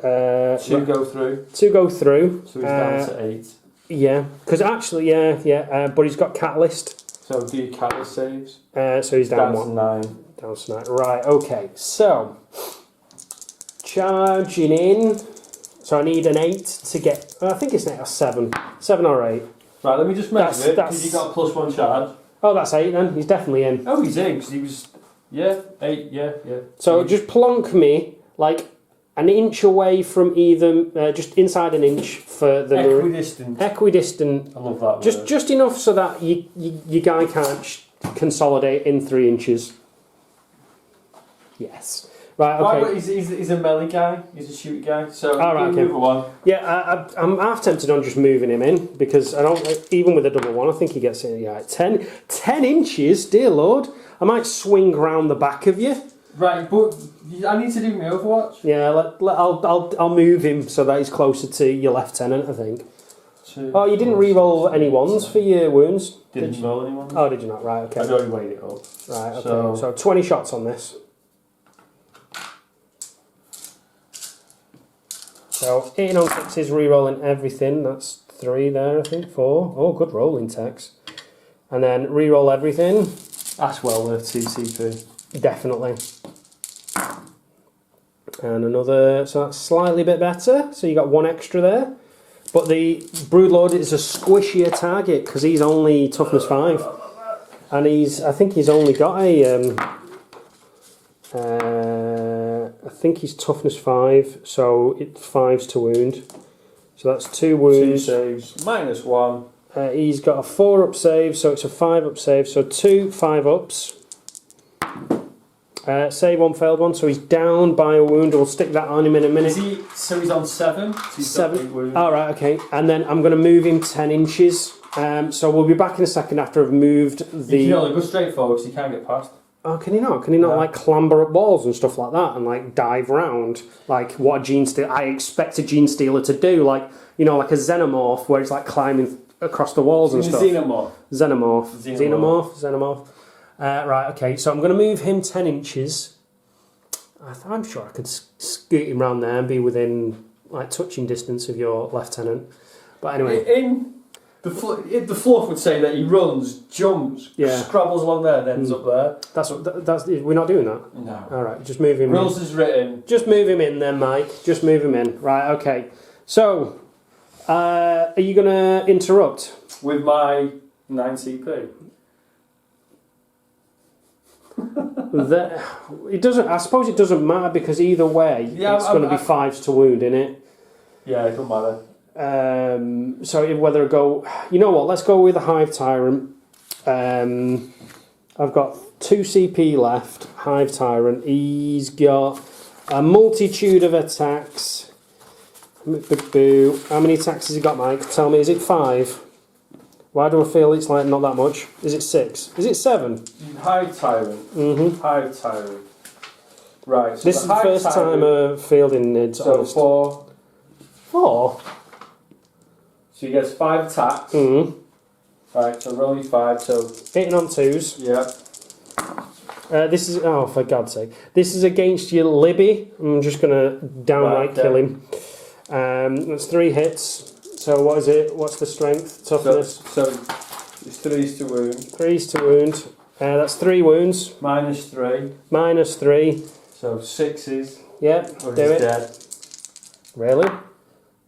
2 go through. 2 go through. So he's down to 8. Yeah, because actually, yeah. But he's got catalyst. So do your catalyst saves. So he's down 1. To 9. Down to 9. Right. Okay. So charging in. So I need an 8 to get... I think it's an 8 or 7. 7 or 8. Right, let me just measure it, because you got a +1 charge. Oh, that's 8 then. He's definitely in. Oh, he's in, because he was... Yeah, 8, yeah. So just plonk me, like, an inch away from either... just inside an inch for the... Equidistant. Equidistant. I love that word. Just enough so that your guy can't consolidate in 3 inches. Yes. Right, okay. Right, but he's a melee guy, he's a shoot guy, so okay. move one. Yeah, I'm half tempted on just moving him in, because I don't, even with a double 1, I think he gets in, 10 inches, dear lord. I might swing round the back of you. Right, but I need to do my Overwatch. Yeah, I'll move him so that he's closer to your lieutenant, I think. 2, oh, you didn't re-roll any 1s for your wounds? Didn't roll any 1s. Oh, did you not? Right, okay. I'd already weighed it up. Right, okay. So 20 shots on this. So 18 on 6s, re-rolling everything. That's 3 there, I think. 4. Oh, good rolling text. And then re-roll everything. That's well worth TCP. Definitely. And another, so that's slightly bit better. So you got 1 extra there. But the Broodlord is a squishier target because he's only toughness 5. And I think he's only got a... I think he's toughness 5, so it's 5s to wound. So that's 2 wounds. 2 saves, -1. He's got a 4 up save, so it's a 5 up save. So 2 5 ups. Save 1 failed 1, so he's down by a wound. We'll stick that on him in a minute. So he's on 7. So he's 7. Alright, okay. And then I'm going to move him 10 inches. So we'll be back in a second after I've moved the... You can only go straight forward, so you can't get past. Oh, can he not? Can he not like clamber up walls and stuff like that and like dive round like what a I expect a Gene Stealer to do, like, you know, like a Xenomorph where it's like climbing across the walls and stuff. Xenomorph. Right, okay, so I'm going to move him 10 inches. I'm sure I could scoot him round there and be within like touching distance of your lieutenant. But anyway, the fluff would say that he runs, jumps, scrabbles along there, and ends up there. That's we're not doing that. No. All right, just move him. Rules is written. Just move him in, then, Mike. Just move him in. Right. Okay. So Are you going to interrupt? With my 9 CP? It doesn't. I suppose it doesn't matter because either way, it's going to be 5s to wound, innit? Yeah, it doesn't matter. So whether I go, you know what? Let's go with a Hive Tyrant. I've got 2 CP left. Hive Tyrant. He's got a multitude of attacks. How many attacks has he got, Mike? Tell me, is it 5? Why do I feel it's like not that much? Is it 6? Is it 7? Hive Tyrant. Hive Tyrant. Right. So this is the first time I've fielding Nids. So 4. 4? So he gets 5 attacks. Right, so roll your 5, so... Hitting on 2s. Yeah. This is... Oh, for God's sake. This is against your Libby. I'm just going to downright kill him. That's 3 hits. So what is it? What's the strength? Toughness? So it's 3s to wound. 3s to wound. That's 3 wounds. -3. -3. So 6s. Yep, or do he's it. Dead. Really?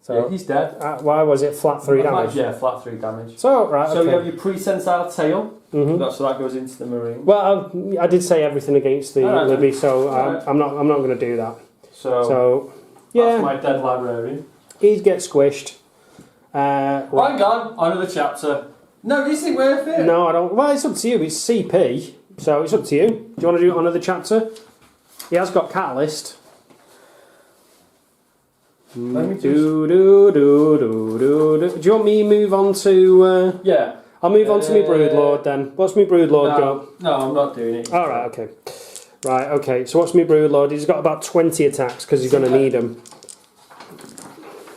So, yeah, he's dead. Why was it flat 3 damage? Yeah, flat 3 damage. So, right, So okay. you have your pre-sensile tail. So that goes into the Marine. Well, I did say everything against the Libby, so right. I'm not going to do that. So yeah. That's my dead librarian. He'd get squished. Hang on, another chapter. No, is it worth it? No, I don't. Well, it's up to you. It's CP, so it's up to you. Do you want to do another chapter? He has got Catalyst. Let me Do you want me to move on to... yeah. I'll move on to my Broodlord then. What's my Broodlord got? No, I'm not doing it. Alright, okay. Right, okay. So what's my Broodlord? He's got about 20 attacks because he's going to need them.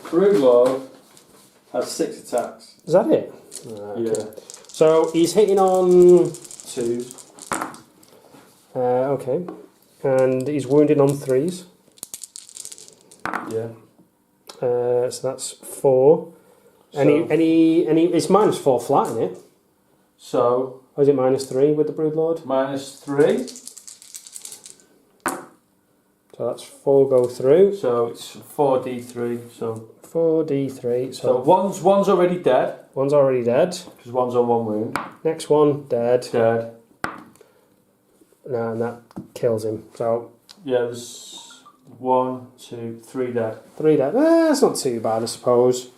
Broodlord has 6 attacks. Is that it? Right, yeah. Okay. So he's hitting on... 2s. Okay. And he's wounded on 3s. Yeah. So that's 4. Any? It's -4 flat, isn't it? So. Or is it -3 with the Broodlord? -3. So that's 4 go through. So it's 4d3. So 4d3. So one's already dead. One's already dead. Because one's on 1 wound. Next one dead. Dead. No, and that kills him. So yeah, there's 1, 2, 3 dead. 3 dead. That's not too bad, I suppose.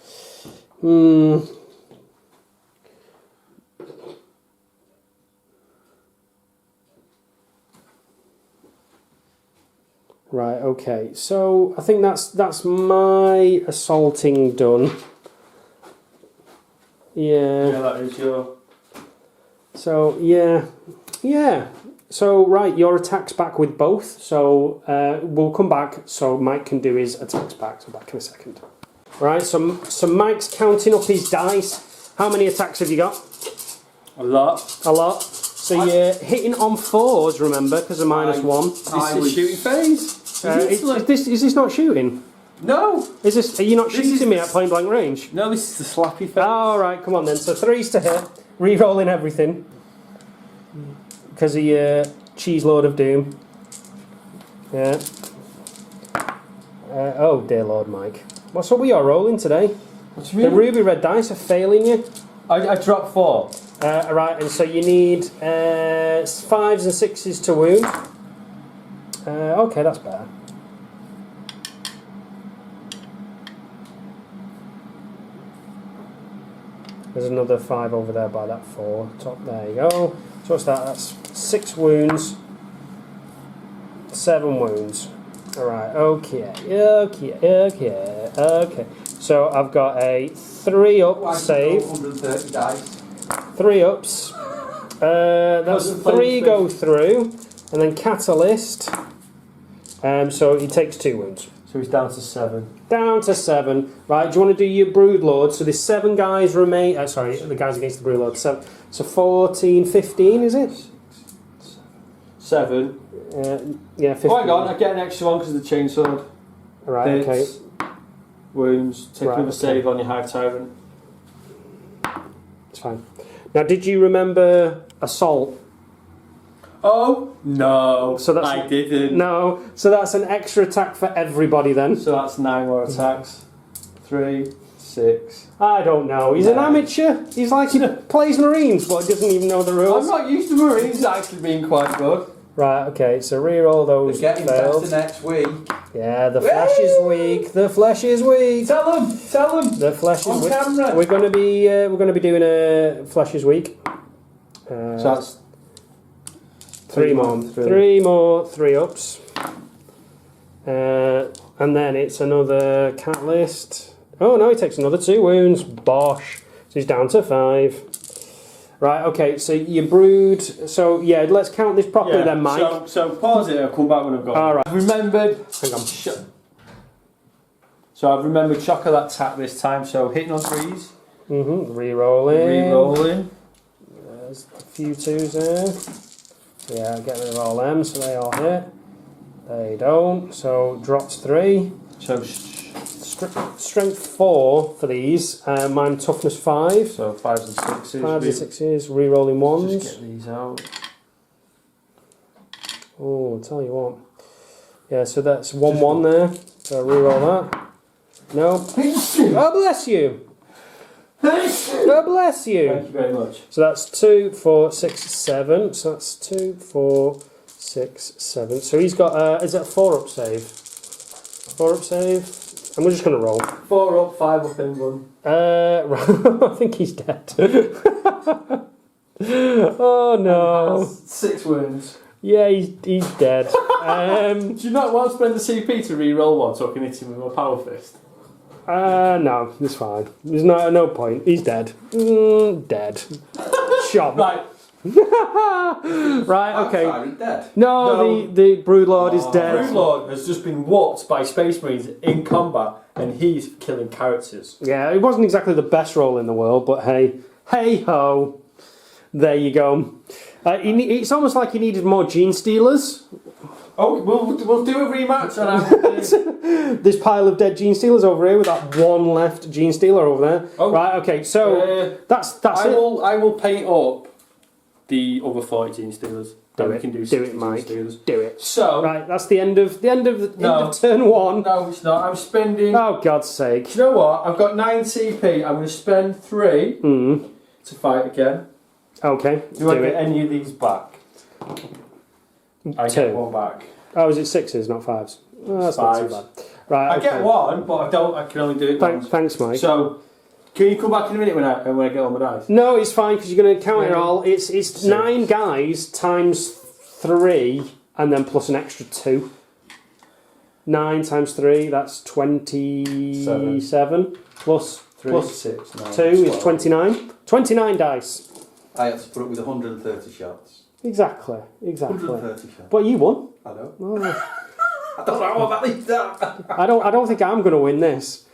Right, okay. So I think that's my assaulting done. Yeah. Yeah, that is your... So yeah. So right, your attack's back with both. So we'll come back so Mike can do his attacks back. So back in a second. Right, so Mike's counting up his dice. How many attacks have you got? A lot. A lot. So you're hitting on 4s, remember, because of -1. This is shooting phase. Is this not shooting? No. Are you not shooting me at point blank range? No, this is the slappy phase. All right, come on then. So 3s to hit, re-rolling everything because of your cheese lord of doom. Yeah. Oh dear Lord, Mike. What's up with your rolling today? What do you mean? The ruby red dice are failing you. I dropped 4. Right, and so you need 5s and 6s to wound. Okay, that's better. There's another 5 over there by that 4. Top, there you go. So what's that? That's 6 wounds. 7 wounds. Alright, okay. So I've got a 3 up save. 130 dice. 3 ups. That's 3 go through. And then Catalyst. So he takes 2 wounds. So he's down to 7. Down to 7. Right, do you want to do your Broodlord? So there's 7 guys remain. Sorry, the guys against the Broodlord. So 14, 15, is it? 7. Yeah, 15. Oh, hang on, I get an extra one because of the chainsword. Right, okay. Hits, wounds, take another save on your Hive Tyrant. It's fine. Now, did you remember Assault? Oh, no, so that's, I didn't. No, so that's an extra attack for everybody then. So that's 9 more attacks. 3, 6. I don't know. He's an amateur. He's like he plays Marines, but doesn't even know the rules. I'm not used to Marines actually being quite good. Right, okay, so re-roll those. They're getting better next week. Yeah, the flesh is weak. The flesh is weak. Tell them. The flesh on is weak. Camera. We're going to be doing a flesh is weak. So that's 3 more. 3 more 3-ups. And then it's another catalyst. Oh no, he takes another 2 wounds. Bosh. So he's down to 5. Right, okay, so you brewed. So yeah, let's count this properly then, Mike. So pause it, I'll come back when I've got. Alright. I've remembered. Hang on. So I've remembered Chocker that tap this time, so hitting on 3s. Re-rolling. Re-rolling. There's a few 2s there. Yeah, get rid of all them so they all hit. They don't, so drops 3. So strength 4 for these, mine toughness 5. So 5s and 6s. 5s and 6s, re-rolling 1s. Just get these out. Oh, I'll tell you what. Yeah, so that's 1-1 there. So re-roll that. No. Oh, bless you. Oh, bless you. Thank you very much. So that's 2, 4, 6, 7. So that's 2, 4, 6, 7. So he's got, is that a 4-up save? 4-up save? I'm just going to roll. 4 up, 5 up in 1. I think he's dead. Oh no. 6 wounds. Yeah, he's dead. Do you not want to spend the CP to re-roll one so I can hit him with my power fist? No, it's fine. There's no point. He's dead. Dead. Shot. Right. Right, okay. Tyrant dead. No, the Broodlord is dead. Broodlord has just been whopped by Space Marines in combat and he's killing characters. Yeah, it wasn't exactly the best roll in the world, but hey ho. There you go. It's almost like he needed more Gene Stealers. Oh, we'll do a rematch on This pile of dead Gene Stealers over here with that one left Gene Stealer over there. Oh, right, okay, so that's it. I will paint up the other 40 Gene Stealers. Do we can do it, Mike. Do it. So right, that's the end of turn 1. No, it's not. I'm spending. Oh, God's sake! Do you know what? I've got 9 CP. I'm going to spend 3 to fight again. Okay. Do I get any of these back? I 2. get 1 back. Oh, is it 6s, not 5s? Oh, that's 5s. not too bad. Right. I get 1, but I don't. I can only do it once. Thanks, Mike. So, can you come back in a minute when I get on my dice? No, it's fine because you're going to count it all. It's 9 guys times 3 and then plus an extra 2. 9 times 3, that's 27. Plus 3, plus 6, 9, 2 is 29. 29 dice. I had to put up with 130 shots. Exactly. 130 shots. But you won. I know. Oh. I don't know about that. I don't think I'm going to win this.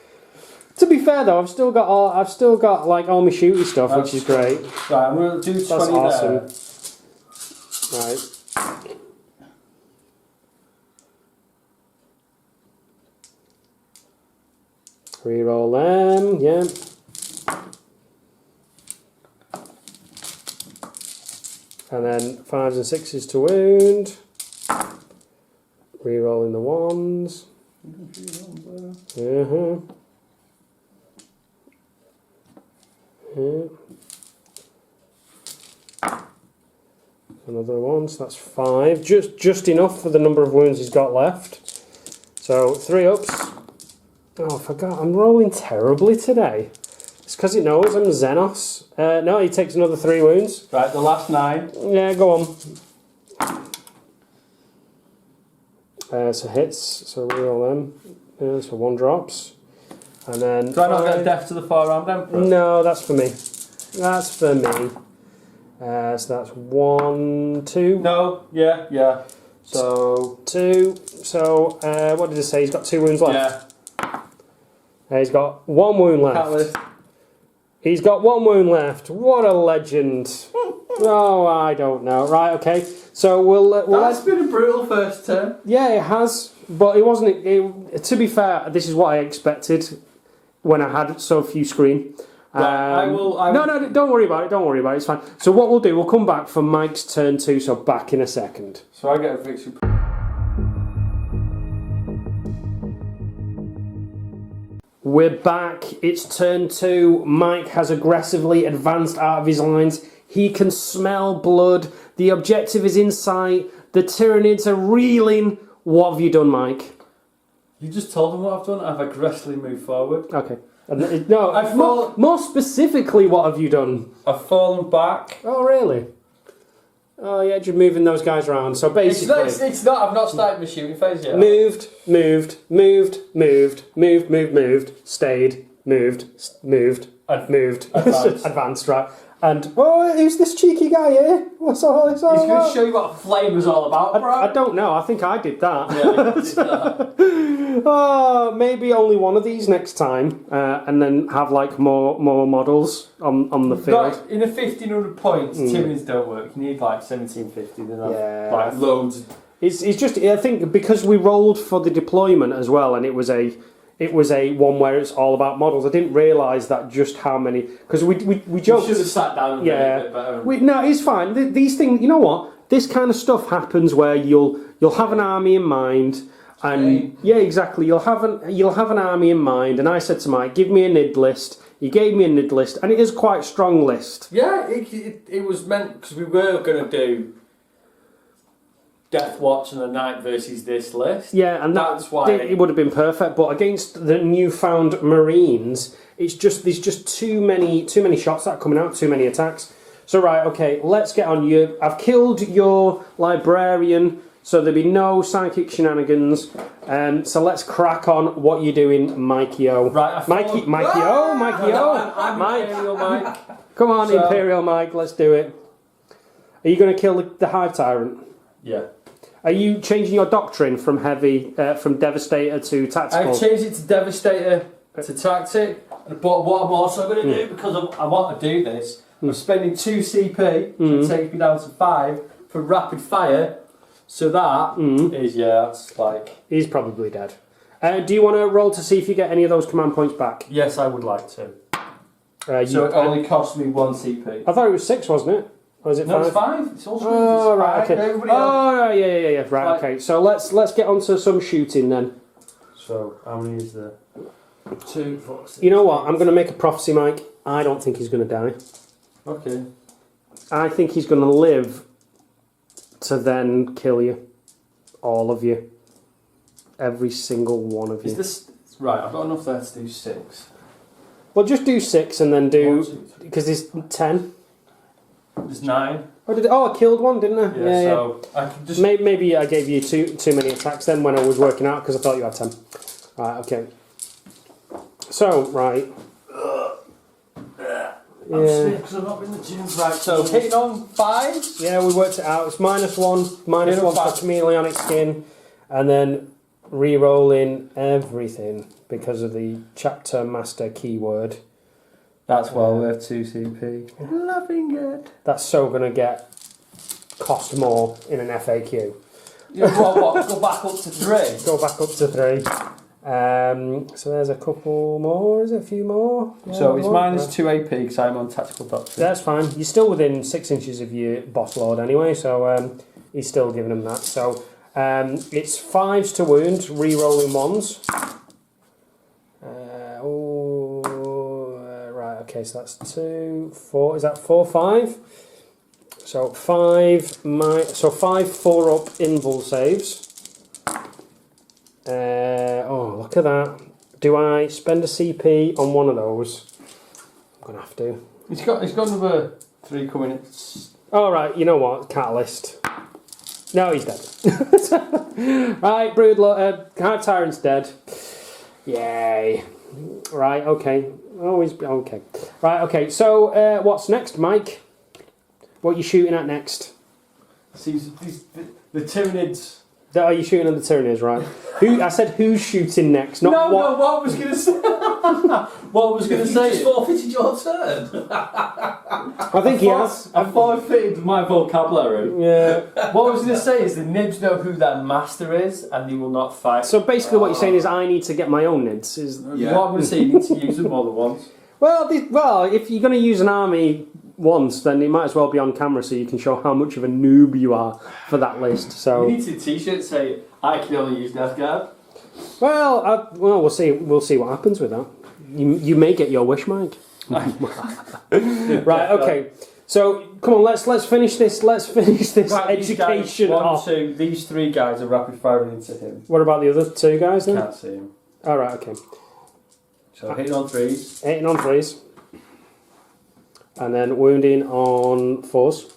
To be fair though, I've still got like all my shooty stuff, which is great. Right, I'm going to do 20 That's awesome. there. Right. Reroll them, yeah. And then 5s and 6s to wound. Rerolling the 1s. Yeah. Another 1, so that's 5. Just enough for the number of wounds he's got left. So 3 ups. Oh, I forgot. I'm rolling terribly today. It's because it knows I'm Xenos. No, he takes another 3 wounds. Right, the last 9. Yeah, go on. So hits, so reroll them. So 1 drops. And then. Do I not get death to the 4-armed Emperor? No, that's for me. That's for me. So that's 1, 2. No, yeah. So 2. So what did it say? He's got 2 wounds left. Yeah. He's got 1 wound left. Catalyst. He's got 1 wound left. What a legend. Oh, I don't know. Right, okay. So That's been a brutal first turn. Yeah, it has. But it wasn't. To be fair, this is what I expected when I had so few screen. Right, I will. No, don't worry about it. Don't worry about it. It's fine. So what we'll do, we'll come back for Mike's turn 2. So back in a second. So I get a victory. We're back. It's turn 2. Mike has aggressively advanced out of his lines. He can smell blood. The objective is in sight. The Tyranids are reeling. What have you done, Mike? You just told them what I've done. I've aggressively moved forward. Okay. No, more specifically, what have you done? I've fallen back. Oh, really? Oh, yeah, just moving those guys around. So basically... It's not, I've not started my shooting phase yet. Moved, stayed, moved, advanced, right. And, well, who's this cheeky guy here? What's all this all He's about? going to show you what flame was all about, bro. I don't know, I think I did that. Yeah, you did that. Oh, maybe only one of these next time, and then have like more models on the field. Like, in a 1500 points, Tyranids don't work. You need like 1750, then have like loads. It's just, I think because we rolled for the deployment as well, and it was a one where it's all about models. I didn't realise that just how many, because we joked. You should have sat down and been a bit better. No, it's fine. These things, you know what? This kind of stuff happens where you'll have an army in mind, and yeah, exactly. You'll have an army in mind, and I said to Mike, "Give me a Nid list." He gave me a Nid list, and it is quite a strong list. Yeah, it was meant because we were going to do Death Watch and the Night versus this list. Yeah, and that's why it would have been perfect. But against the newfound Marines, there's just too many shots that are coming out, too many attacks. So right, okay, let's get on you. I've killed your librarian, so there'll be no psychic shenanigans. So let's crack on. What you doing, Mikey-O? Right, Mikey-O. I'm Imperial Mike. Come on, Imperial Mike. Let's do it. Are you going to kill the Hive Tyrant? Yeah. Are you changing your doctrine from from Devastator to Tactical? I've changed it to Devastator to Tactic, but what I'm also going to do, because I want to do this, I'm spending 2 CP, so it takes me down to 5, for rapid fire, so that is, that's like... He's probably dead. Do you want to roll to see if you get any of those command points back? Yes, I would like to. So it only cost me 1 CP. I thought it was 6, wasn't it? Or is it 5? No, it's 5. It's also oh, right, okay. Right, yeah. Right, okay. So let's get on to some shooting then. So, how many is there? 2, 4, 6. You know what? I'm going to make a prophecy, Mike. I don't think he's going to die. Okay. I think he's going to live to then kill you. All of you. Every single one of you. Is this... Right, I've got enough there to do 6. Well, just do 6 and then do... Because there's 10. There's 9. I killed one, didn't I? Yeah, so I can just... Maybe I gave you too many attacks then when I was working out, because I thought you had 10. Right, okay. So, right. I'm sick because I've not been in the gym. Right, so hitting on 5? Yeah, we worked it out. It's -1 for chameleonic skin, and then re-rolling everything because of the chapter master keyword. That's well worth 2 CP. Loving it. That's so going to cost more in an FAQ. You know what? Go back up to 3. Go back up to 3. So there's a couple more, is it? A few more? Yeah, so it's -2 AP because I'm on tactical doctrine. That's fine. You're still within 6 inches of your boss lord anyway, so he's still giving him that. So it's 5s to wound, re-rolling 1s. Right, okay, so that's 2, 4. Is that 4, 5? So 5, 4-up invul saves. Look at that. Do I spend a CP on one of those? I'm going to have to. He's got another 3 coming in. Oh, right, you know what? Catalyst. No, he's dead. Right, Hive Tyrant's dead. Yay. Right, okay. Always okay. Right, okay. So, what's next, Mike? What are you shooting at next? See, the Tyranids. Are you shooting at the Tyranids, right? I said who's shooting next, not what. No, what I was going to say. What I was going to say. You just forfeited your turn. I think he has. I forfeited my vocabulary. Yeah. What I was going to say is the Nids know who their master is and they will not fight. So basically what you're saying is I need to get my own Nids. What I'm going to say, you need to use them more than once. Well, if you're going to use an army once, then it might as well be on camera so you can show how much of a noob you are for that list. So you need to t-shirt say, I can only use Death Guard. Well, we'll see. We'll see what happens with that. You may get your wish, Mike. Right. Okay. So come on, let's finish this. Let's finish this education off. These 3 guys are rapid firing into him. What about the other 2 guys then? Can't see him. All right. Okay. So hitting on 3s. Hitting on 3s. And then wounding on 4s.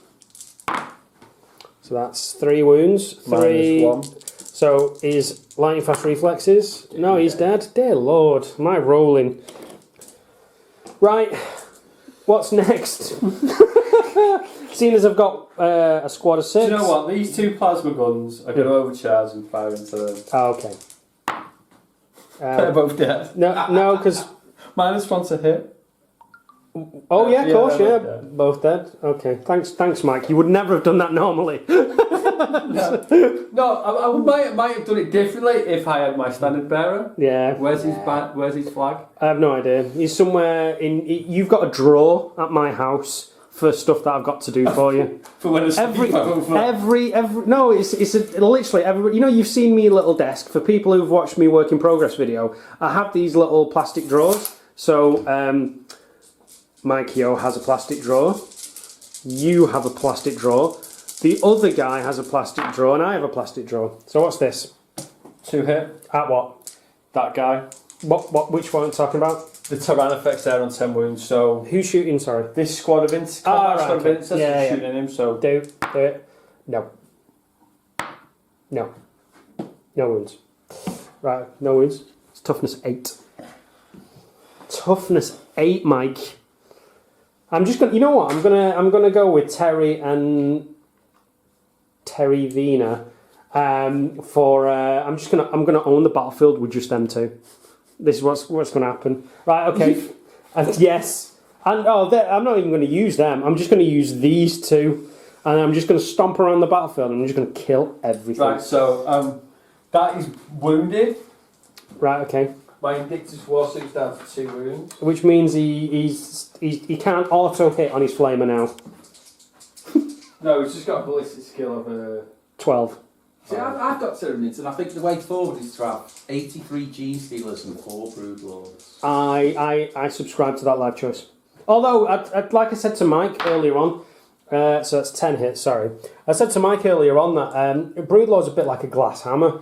So that's 3 wounds. 3. -1. So is lightning fast reflexes? No, he's dead. Dear Lord, my rolling. Right, what's next? Seeing as I've got a squad of 6. Do you know what? These 2 plasma guns are going to overcharge and fire into them. Oh, okay. They're both dead. No, because... -1 to hit. Oh yeah, of course, yeah. Dead. Both dead. Okay, thanks, Mike. You would never have done that normally. No, I might have done it differently if I had my standard bearer. Yeah. Where's his flag? I have no idea. He's somewhere in. You've got a drawer at my house for stuff that I've got to do for you. For when every no, literally every. You know, you've seen me little desk. For people who've watched me work in progress video, I have these little plastic drawers. So Mike Yo has a plastic drawer. You have a plastic drawer. The other guy has a plastic drawer, and I have a plastic drawer. So what's this? 2 hit. At what? That guy. What? Which one are you talking about? The Tyranic there on 10 wounds. So who's shooting? Sorry. This squad of Vince. Shooting him. So do it. No. No wounds. Right. No wounds. It's toughness 8. Toughness 8, Mike. I'm just gonna. You know what? I'm gonna go with Terry and Terry Vina. I'm gonna own the battlefield with just them 2. This is what's gonna happen. Right? Okay. And yes. And I'm not even gonna use them. I'm just gonna use these 2, and I'm just gonna stomp around the battlefield, and I'm just gonna kill everything. Right. So that is wounded. Right. Okay. My Invictus War suit's down to 2 wounds. Which means he can't auto hit on his flamer now. No, he's just got a ballistic skill of 12. See, I've got Tyranids, and I think the way forward is to have 83 Gene Stealers and 4 Broodlords. I subscribe to that life choice. Although, like I said to Mike earlier on, so that's 10 hits, sorry. I said to Mike earlier on that Broodlord's a bit like a glass hammer.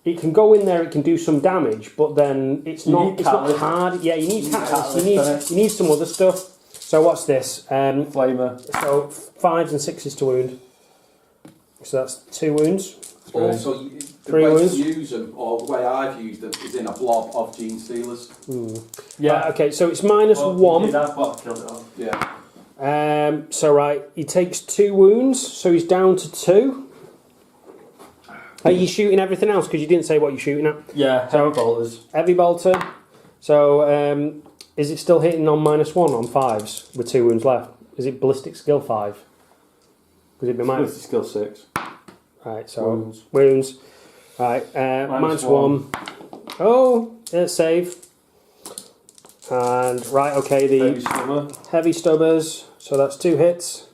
It can go in there, it can do some damage, but then it's not hard. Yeah, you need catalyst. You need some other stuff. So what's this? Flamer. So 5s and 6s to wound. So that's 2 wounds. Also, the way to use them, or the way I've used them, is in a blob of Gene Stealers. Yeah. Okay. So it's -1. That's what killed it off. Yeah. So right, he takes 2 wounds, so he's down to 2. Are you shooting everything else? Because you didn't say what you're shooting at. Yeah, heavy bolters. Heavy bolter. So is it still hitting on -1 on 5s with 2 wounds left? Is it ballistic skill 5? Could it be ballistic skill 6? Right. So wounds. Right. -1. Oh, save. And right. Okay. The heavy stubbers. So that's 2 hits.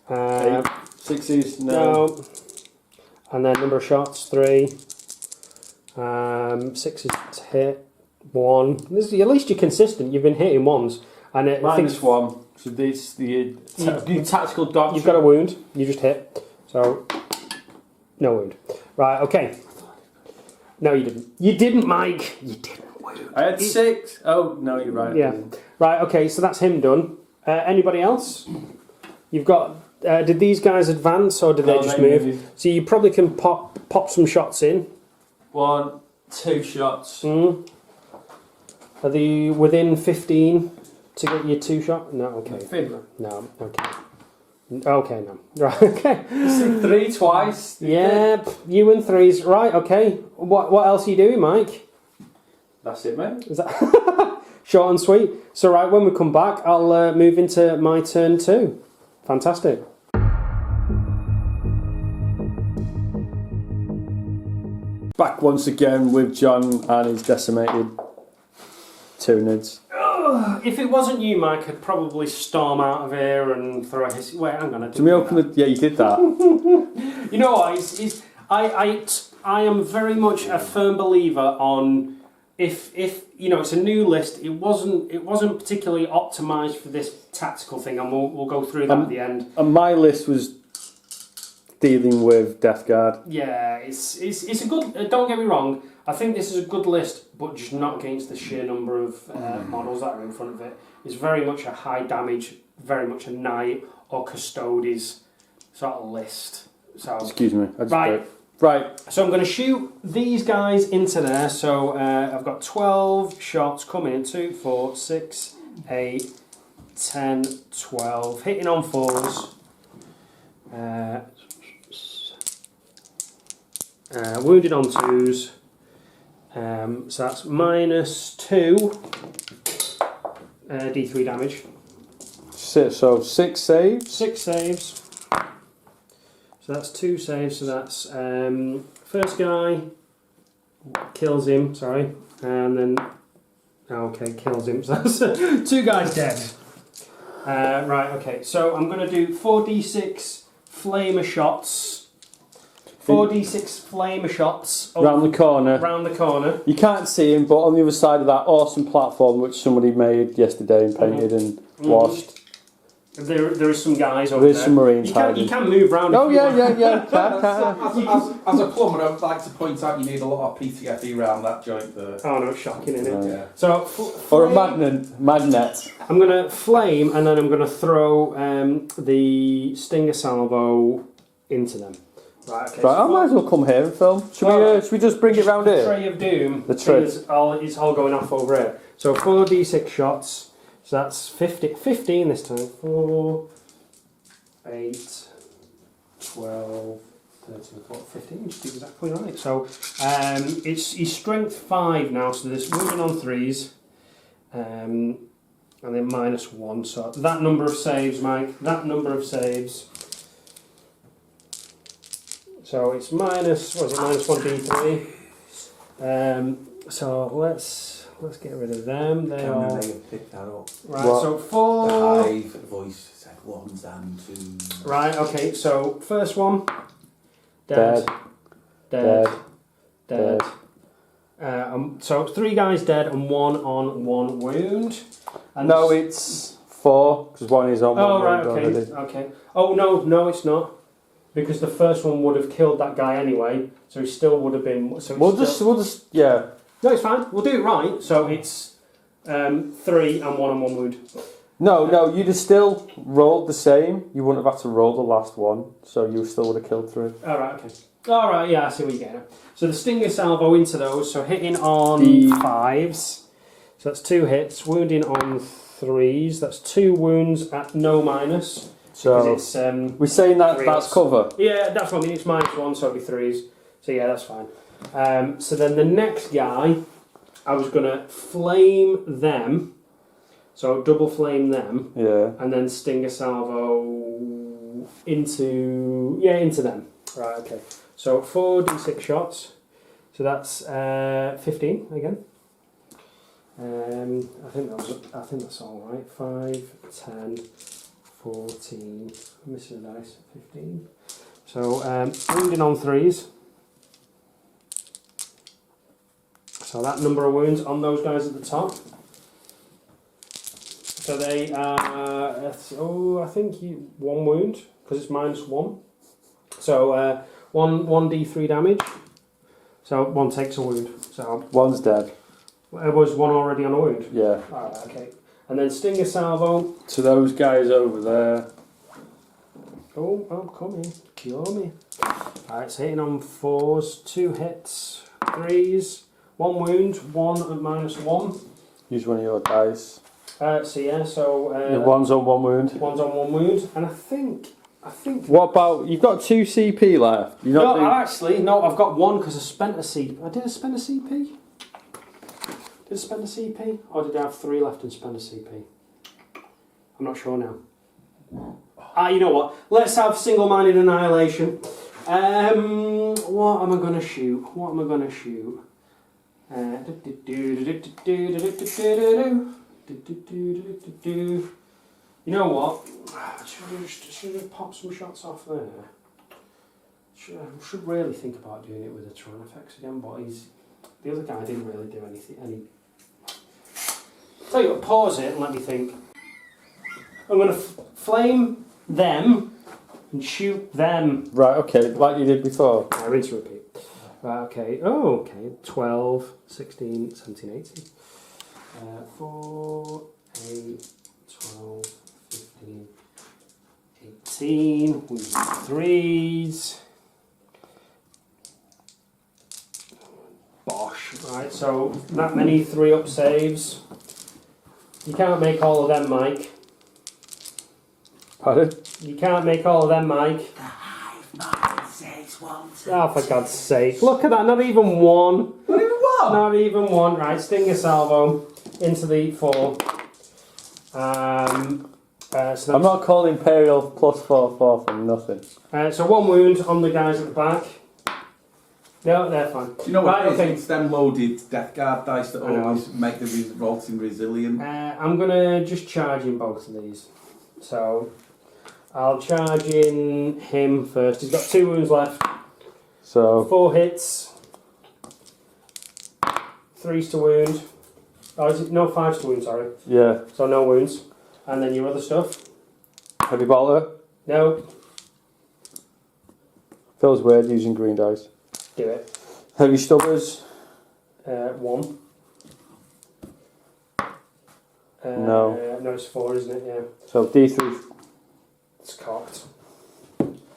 6s. No. And then number of shots 3. 6 is hit 1. At least you're consistent. You've been hitting 1s, and -1. So this the tactical doctrine. You've got a wound. You just hit. So no wound. Right. Okay. No, you didn't. You didn't, Mike. You didn't wound. I had 6. Oh no, you're right. Yeah. Right. Okay. So that's him done. Anybody else? You've got. Did these guys advance or did they just move? So you probably can pop some shots in. 1, 2 shots. Are they within 15 to get your 2 shot? No, okay. No, okay. Okay, no. Right, okay. 3 twice. Yep, you and 3s. Right, okay. What else are you doing, Mike? That's it, mate. Is that short and sweet? So right, when we come back, I'll move into my turn 2. Fantastic. Back once again with John and his decimated Tyranids. If it wasn't you, Mike, I'd probably storm out of here and throw his. Wait, hang on. Can we open the? Yeah, you did that. You know what? I am very much a firm believer on if you know it's a new list. It wasn't particularly optimised for this tactical thing, and we'll go through that at the end. And my list was dealing with Death Guard. Yeah, it's a good. Don't get me wrong. I think this is a good list, but just not against the sheer number of models that are in front of it. It's very much a high damage, very much a knight or custodes sort of list. So excuse me. Right. So I'm going to shoot these guys into there. So I've got 12 shots coming in. 2, 4, 6, 8, 10, 12. Hitting on 4s. Wounded on 2s. So that's -2 D3 damage. So 6 saves? 6 saves. So that's 2 saves. So that's first guy kills him, sorry. And then, okay, kills him. So that's 2 guys dead. Right, okay. So I'm going to do 4d6 flamer shots. 4d6 flamer shots round the corner. Round the corner. You can't see him, but on the other side of that awesome platform which somebody made yesterday and painted and washed. There is some guys over there. There is some Marines you can move around. Oh yeah. As a plumber, I'd like to point out you need a lot of PTFE around that joint there. Oh no, it's shocking, isn't it? Yeah. So or a magnet. I'm going to flame and then I'm going to throw the stinger salvo into them. Right, okay. Right, I might as well come here and film. Should we just bring it round here? The Tray of Doom. The tray. It's all going off over here. So 4d6 shots. So that's 15 this time. 4, 8, 12, 13, 14, 15. Just exactly right. So he's strength 5 now. So there's wounding on 3s. And then -1. So that number of saves, Mike. That number of saves. So it's -1 D3. So let's get rid of them. They are. Pick that up. Right. What? So 4. The hive voice said 1s and 2s. Right. Okay. So first one. Dead. So 3 guys dead and 1 on 1 wound. And no, it's 4 because 1 is on 1 wound already. Okay. Oh no, it's not. Because the first one would have killed that guy anyway, so he still would have been. So we'll just yeah. No, it's fine. We'll do it right. So it's 3 and 1 on 1 wound. No, you'd have still rolled the same. You wouldn't have had to roll the last one, so you still would have killed 3. All right. Okay. All right. Yeah, I see what you're getting at. So the stinger salvo into those. So hitting on 5s. So that's 2 hits. Wounding on 3s. That's 2 wounds at no minus. So it's, we're saying that that's cover. Yeah, that's what I mean. It's -1, so it'll be 3s. So yeah, that's fine. So then the next guy, I was gonna flame them. So double flame them. Yeah. And then stinger salvo into them. Right. Okay. So 4d6 shots. So that's 15 again. I think that's all right. 5, 10. 14, I'm missing a dice, 15. So, wounding on 3s. So that number of wounds on those guys at the top. So they are, I think 1 wound, because it's -1. So, 1 D3 damage. So 1 takes a wound. So 1's dead. Was 1 already on a wound? Yeah. Alright, okay. And then stinger salvo. To those guys over there. Oh, I'm coming. Kill me. Alright, so hitting on 4s, 2 hits, 3s, 1 wound, 1 at -1. Use one of your dice. So yeah, so... one's on 1 wound. One's on 1 wound, and I think... What about... You've got 2 CP left. No, I've got 1 because I spent a CP. Did I spend a CP? Did I spend a CP? Or did I have 3 left and spend a CP? I'm not sure now. You know what? Let's have single-minded annihilation. What am I going to shoot? You know what? Should I just pop some shots off there? I should really think about doing it with the Tron effects again, but the other guy didn't really do anything. Tell you what, pause it and let me think. I'm going to flame them and shoot them. Right, okay, like you did before. Rinse and repeat. Right, okay. Oh, okay. 12, 16, 17, 18. 4, 8, 12, 15, 18. We need 3s. Bosh. Right, so that many 3-up saves. You can't make all of them, Mike. Pardon? You can't make all of them, Mike. The hive mind says one. Oh, for God's sake. Look at that, not even one. Not even one? Not even one. Right, Stinger Salvo into the 4. So I'm not calling Imperial +4/4 for nothing. so 1 wound on the guys at the back. No, they're fine. Do you know what Right, it is? It's them loaded Death Guard dice that I know. always make the revolting resilient. I'm going to just charge in both of these. So I'll charge in him first. He's got 2 wounds left. So 4 hits. 3s to wound. Oh, is it? No, 5s to wound, sorry. yeah, So no wounds. And then your other stuff. heavy bolter. No, Feels weird using green dice. do it. Heavy stubbers. 1. No. No, it's 4, isn't it? Yeah. So D3. It's cocked.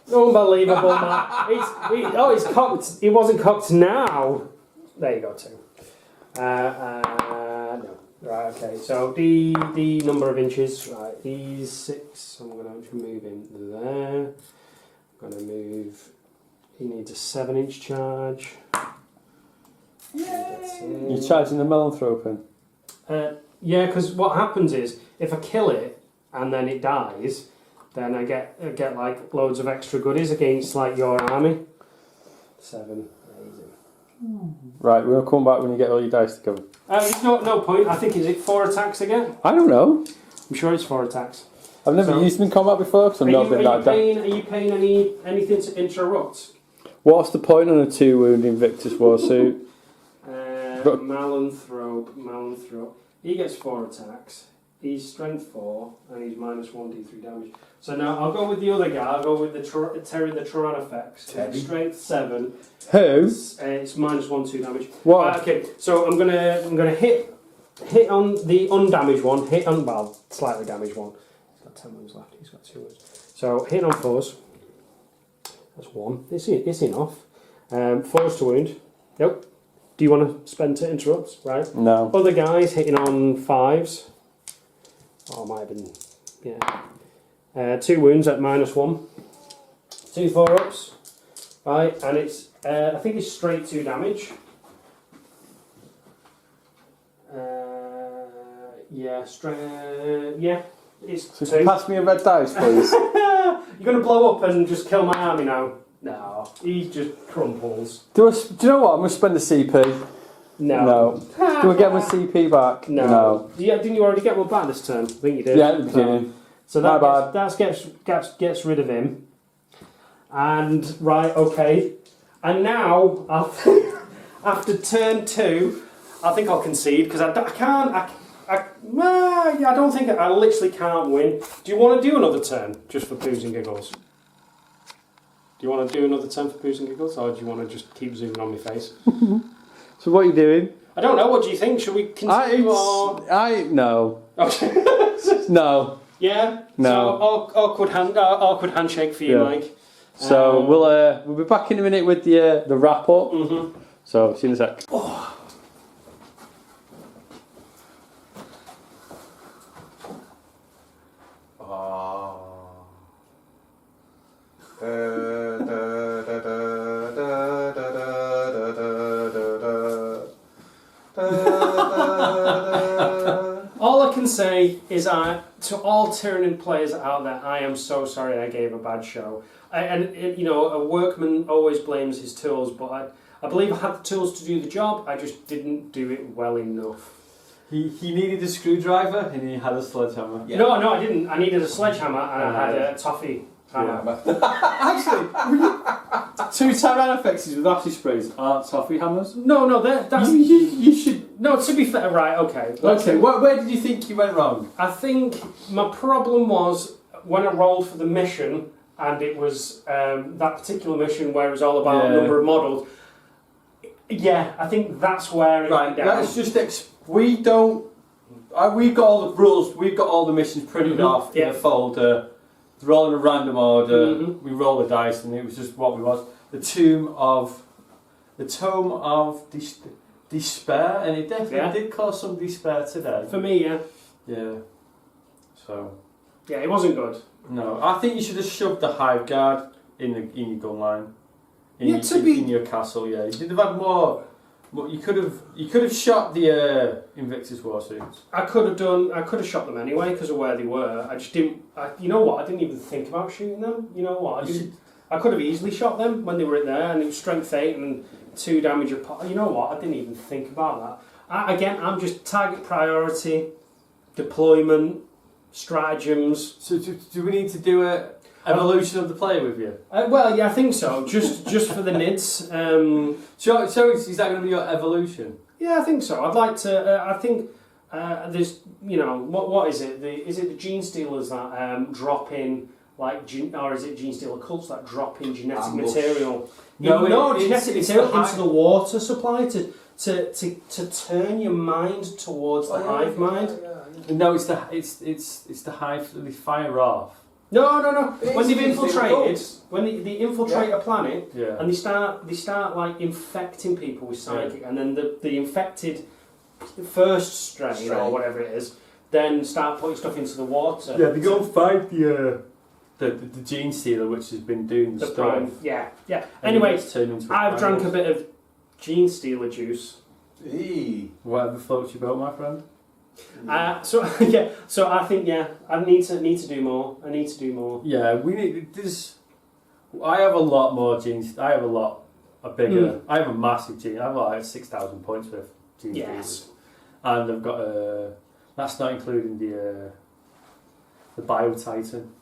Unbelievable, Matt. It's cocked. It wasn't cocked now. There you go, 2. No. Right, okay. So the number of inches. Right, he's 6. I'm going to actually move him there. I'm going to move. He needs a 7-inch charge. You're charging the Melanthropin. Yeah, because what happens is if I kill it and then it dies, then I get like loads of extra goodies against like your army. 7, amazing. Right, we'll come back when you get all your dice together. There's no point. I think is it 4 attacks again? I don't know. I'm sure it's 4 attacks. I've never used them in combat before because I've not been that down. Are you paying anything to interrupt? What's the point on a 2 wound Invictus Warsuit? Malanthrope. He gets 4 attacks. He's strength 4 and he's -1d3 damage. So now I'll go with the other guy. I'll go with the Terry the Turan effects. Strength 7. Who? It's -1/2 damage. What? Right, okay, so I'm gonna hit on the undamaged one. Hit on slightly damaged one. He's got 10 wounds left. He's got 2 wounds. So hitting on 4s. That's 1. It's enough. 4s to wound. Nope. Do you want to spend to interrupt? Right. No. Other guys hitting on 5s. Oh, it might have been. Yeah. 2 wounds at -1. 2 4-ups. Right, and it's. I think it's straight 2 damage. Yeah, straight. Yeah, it's So 2. pass me a red dice, please. You're going to blow up and just kill my army now? No, he just crumples. Do you know what? I'm going to spend a CP. No. Do I get my CP back? No. Yeah, didn't you already get one back this turn? I think you did. Yeah, at the beginning. So My that bad. gets rid of him. And right, okay. And now after turn 2, I think I'll concede because I can't. I don't think I literally can't win. Do you want to do another turn just for poos and giggles? Do you want to do another turn for poos and giggles, or do you want to just keep zooming on my face? So what are you doing? I don't know. What do you think? Should we continue or? No. Okay. No. Yeah. No. So awkward handshake for you, Yeah. Mike. So we'll be back in a minute with the wrap up. Mm-hmm. So see you in a sec. All I can say is to all Tyranid players out there, I am so sorry I gave a bad show. A workman always blames his tools, but I believe I had the tools to do the job, I just didn't do it well enough. He needed a screwdriver and he had a sledgehammer. Yeah. No, I didn't. I needed a sledgehammer and I had a toffee. Actually, 2 Tyrannifexes with acid sprays aren't toffee hammers. No, that's... You should... No, to be fair, right, okay. Okay, where did you think you went wrong? I think my problem was when I rolled for the mission, and it was that particular mission where it was all about a number of models. Yeah, I think that's where it went down. Let's just... we've got all the rules, we've got all the missions printed off in a folder. They're all in a random order. We roll the dice, and it was just what we was. The Tome of Despair, and it definitely did cause some despair today. For me, yeah. Yeah. So. Yeah, it wasn't good. No, I think you should have shoved the Hive Guard in your gun line. In your castle. Yeah, you should have had more. You could have shot the Invictus Warsuits. I could have shot them anyway because of where they were. I just didn't. You know what? I didn't even think about shooting them. You know what? I could have easily shot them when they were in there, and it was strength 8 and 2 damage a pop. You know what? I didn't even think about that. I'm just target priority, deployment, stratagems. So do we need to do a evolution of the player with you? Well, yeah, I think so. Just for the Nids. So is that going to be your evolution? Yeah, I think so. I'd like to. I think there's. What is it? Is it the Gene Stealers that drop in or is it Gene Stealer cults that drop in genetic material? Genetic material into the water supply to turn your mind towards the hive mind. No, it's the hive that they fire off. No. When they've infiltrated, when they infiltrate a planet, and they start like infecting people with psychic, and then the infected first strain or whatever it is, then start putting stuff into the water. Yeah, they go and find the Gene Stealer, which has been doing the stuff. Prime. Yeah. Anyway, I've drank a bit of Gene Stealer juice. Whatever floats your boat, my friend. So I think I need to do more. Yeah, we need this. I have a lot more genes. I have a bigger. I have a massive gene. I have like 6,000 points worth of genes. Yes, and I've got that's not including the Bio Titan.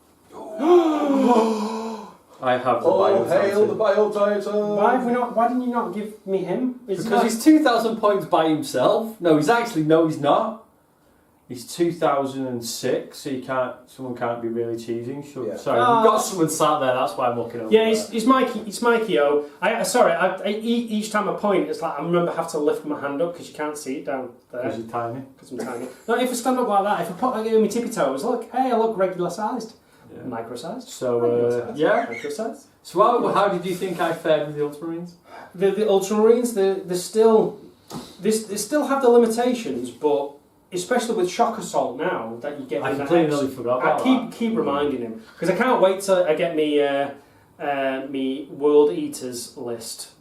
I have the Bio Titan. Hail the Bio Titan! Why didn't you not give me him? Because he's 2,000 points by himself. No, he's not. He's 2006, so someone can't be really cheating. Sorry, we've got someone sat there. That's why I'm looking over. Yeah, it's Mikey. It's Mikey O. Each time I point, it's like I remember have to lift my hand up because you can't see it down there. Because you're tiny. Because I'm tiny. No, if I stand up like that, if I put my tippy toes, I look regular sized. Yeah. Micro sized. So micro sized. So how did you think I fared with the Ultramarines? The Ultramarines, they still have the limitations, but. Especially with shock assault now that you get. I completely forgot about that. Keep reminding him because I can't wait till I get me World Eaters list.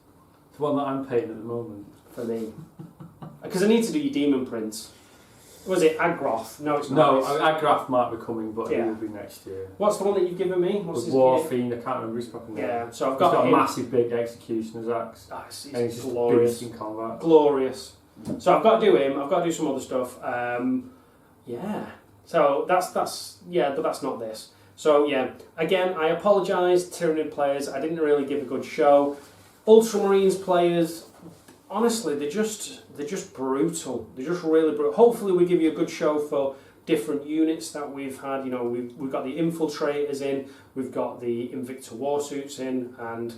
The one that I'm paying at the moment for me, because I need to do your demon prints. Was it Agroth? No, it's not. No, Agroth might be coming, but it will be next year. What's the one that you've given me? What's the War Fiend? I can't remember his proper name. Yeah, so I've got a massive big executioner's axe. He's and he's glorious in combat. Glorious. So I've got to do him. I've got to do some other stuff. So that's but that's not this. So yeah, again, I apologise, Tyranid players. I didn't really give a good show. Ultramarines players, honestly, they're just brutal. They're just really brutal. Hopefully, we give you a good show for different units that we've had. We've got the infiltrators in. We've got the Invicta Warsuits in, and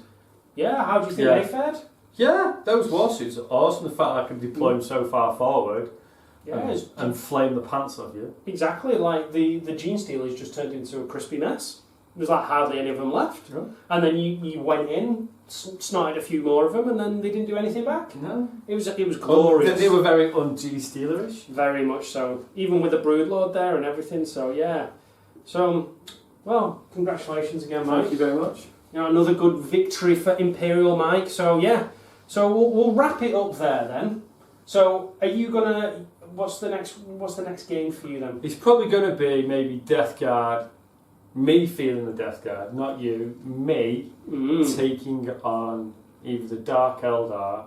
how do you think they fared? Yeah, those warsuits are awesome. The fact that I can deploy them so far forward and flame the pants off you. Exactly, like the Gene Stealers just turned into a crispy mess. There's like hardly any of them left. Yeah. And then you went in, snotted a few more of them, and then they didn't do anything back. No. It was glorious. They were very un-G Stealerish. Very much so. Even with the Broodlord there and everything, so yeah. So, well, congratulations again, Mike. Thank you very much. Another good victory for Imperial Mike, so yeah. So we'll wrap it up there then. So are you gonna? What's the next game for you then? It's probably gonna be maybe Death Guard. Me feeling the Death Guard, not you. Me taking on either the Dark Eldar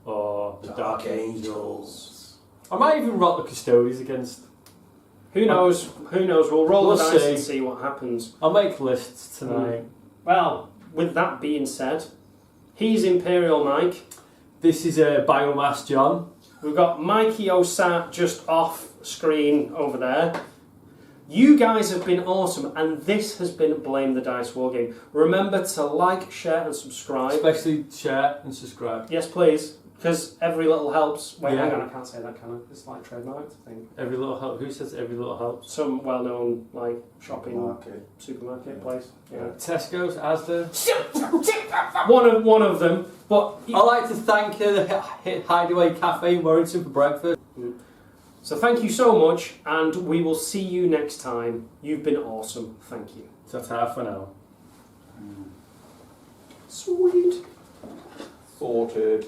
or the Dark Angels. I might even rock the Custodians against Who knows? Who knows? We'll roll We'll the dice see. and see what happens. I'll make lists tonight. Well, with that being said, he's Imperial Mike. This is a Biomass John. We've got Mikey Osat just off screen over there. You guys have been awesome, and this has been Blame the Dice Wargame. Remember to like, share, and subscribe. Especially share and subscribe. Yes, please, because every little helps. Wait, Yeah. hang on, I can't say that, can I? It's like trademarked, I think. Every little help. Who says every little helps? Some well-known like shopping supermarket place. Yeah. Tesco's, Asda. One of them, but I'd like to thank the Hideaway Cafe in Warrington for breakfast. so thank you so much, and we will see you next time. You've been awesome. Thank you. Ta-ta for now. Sweet. Sorted.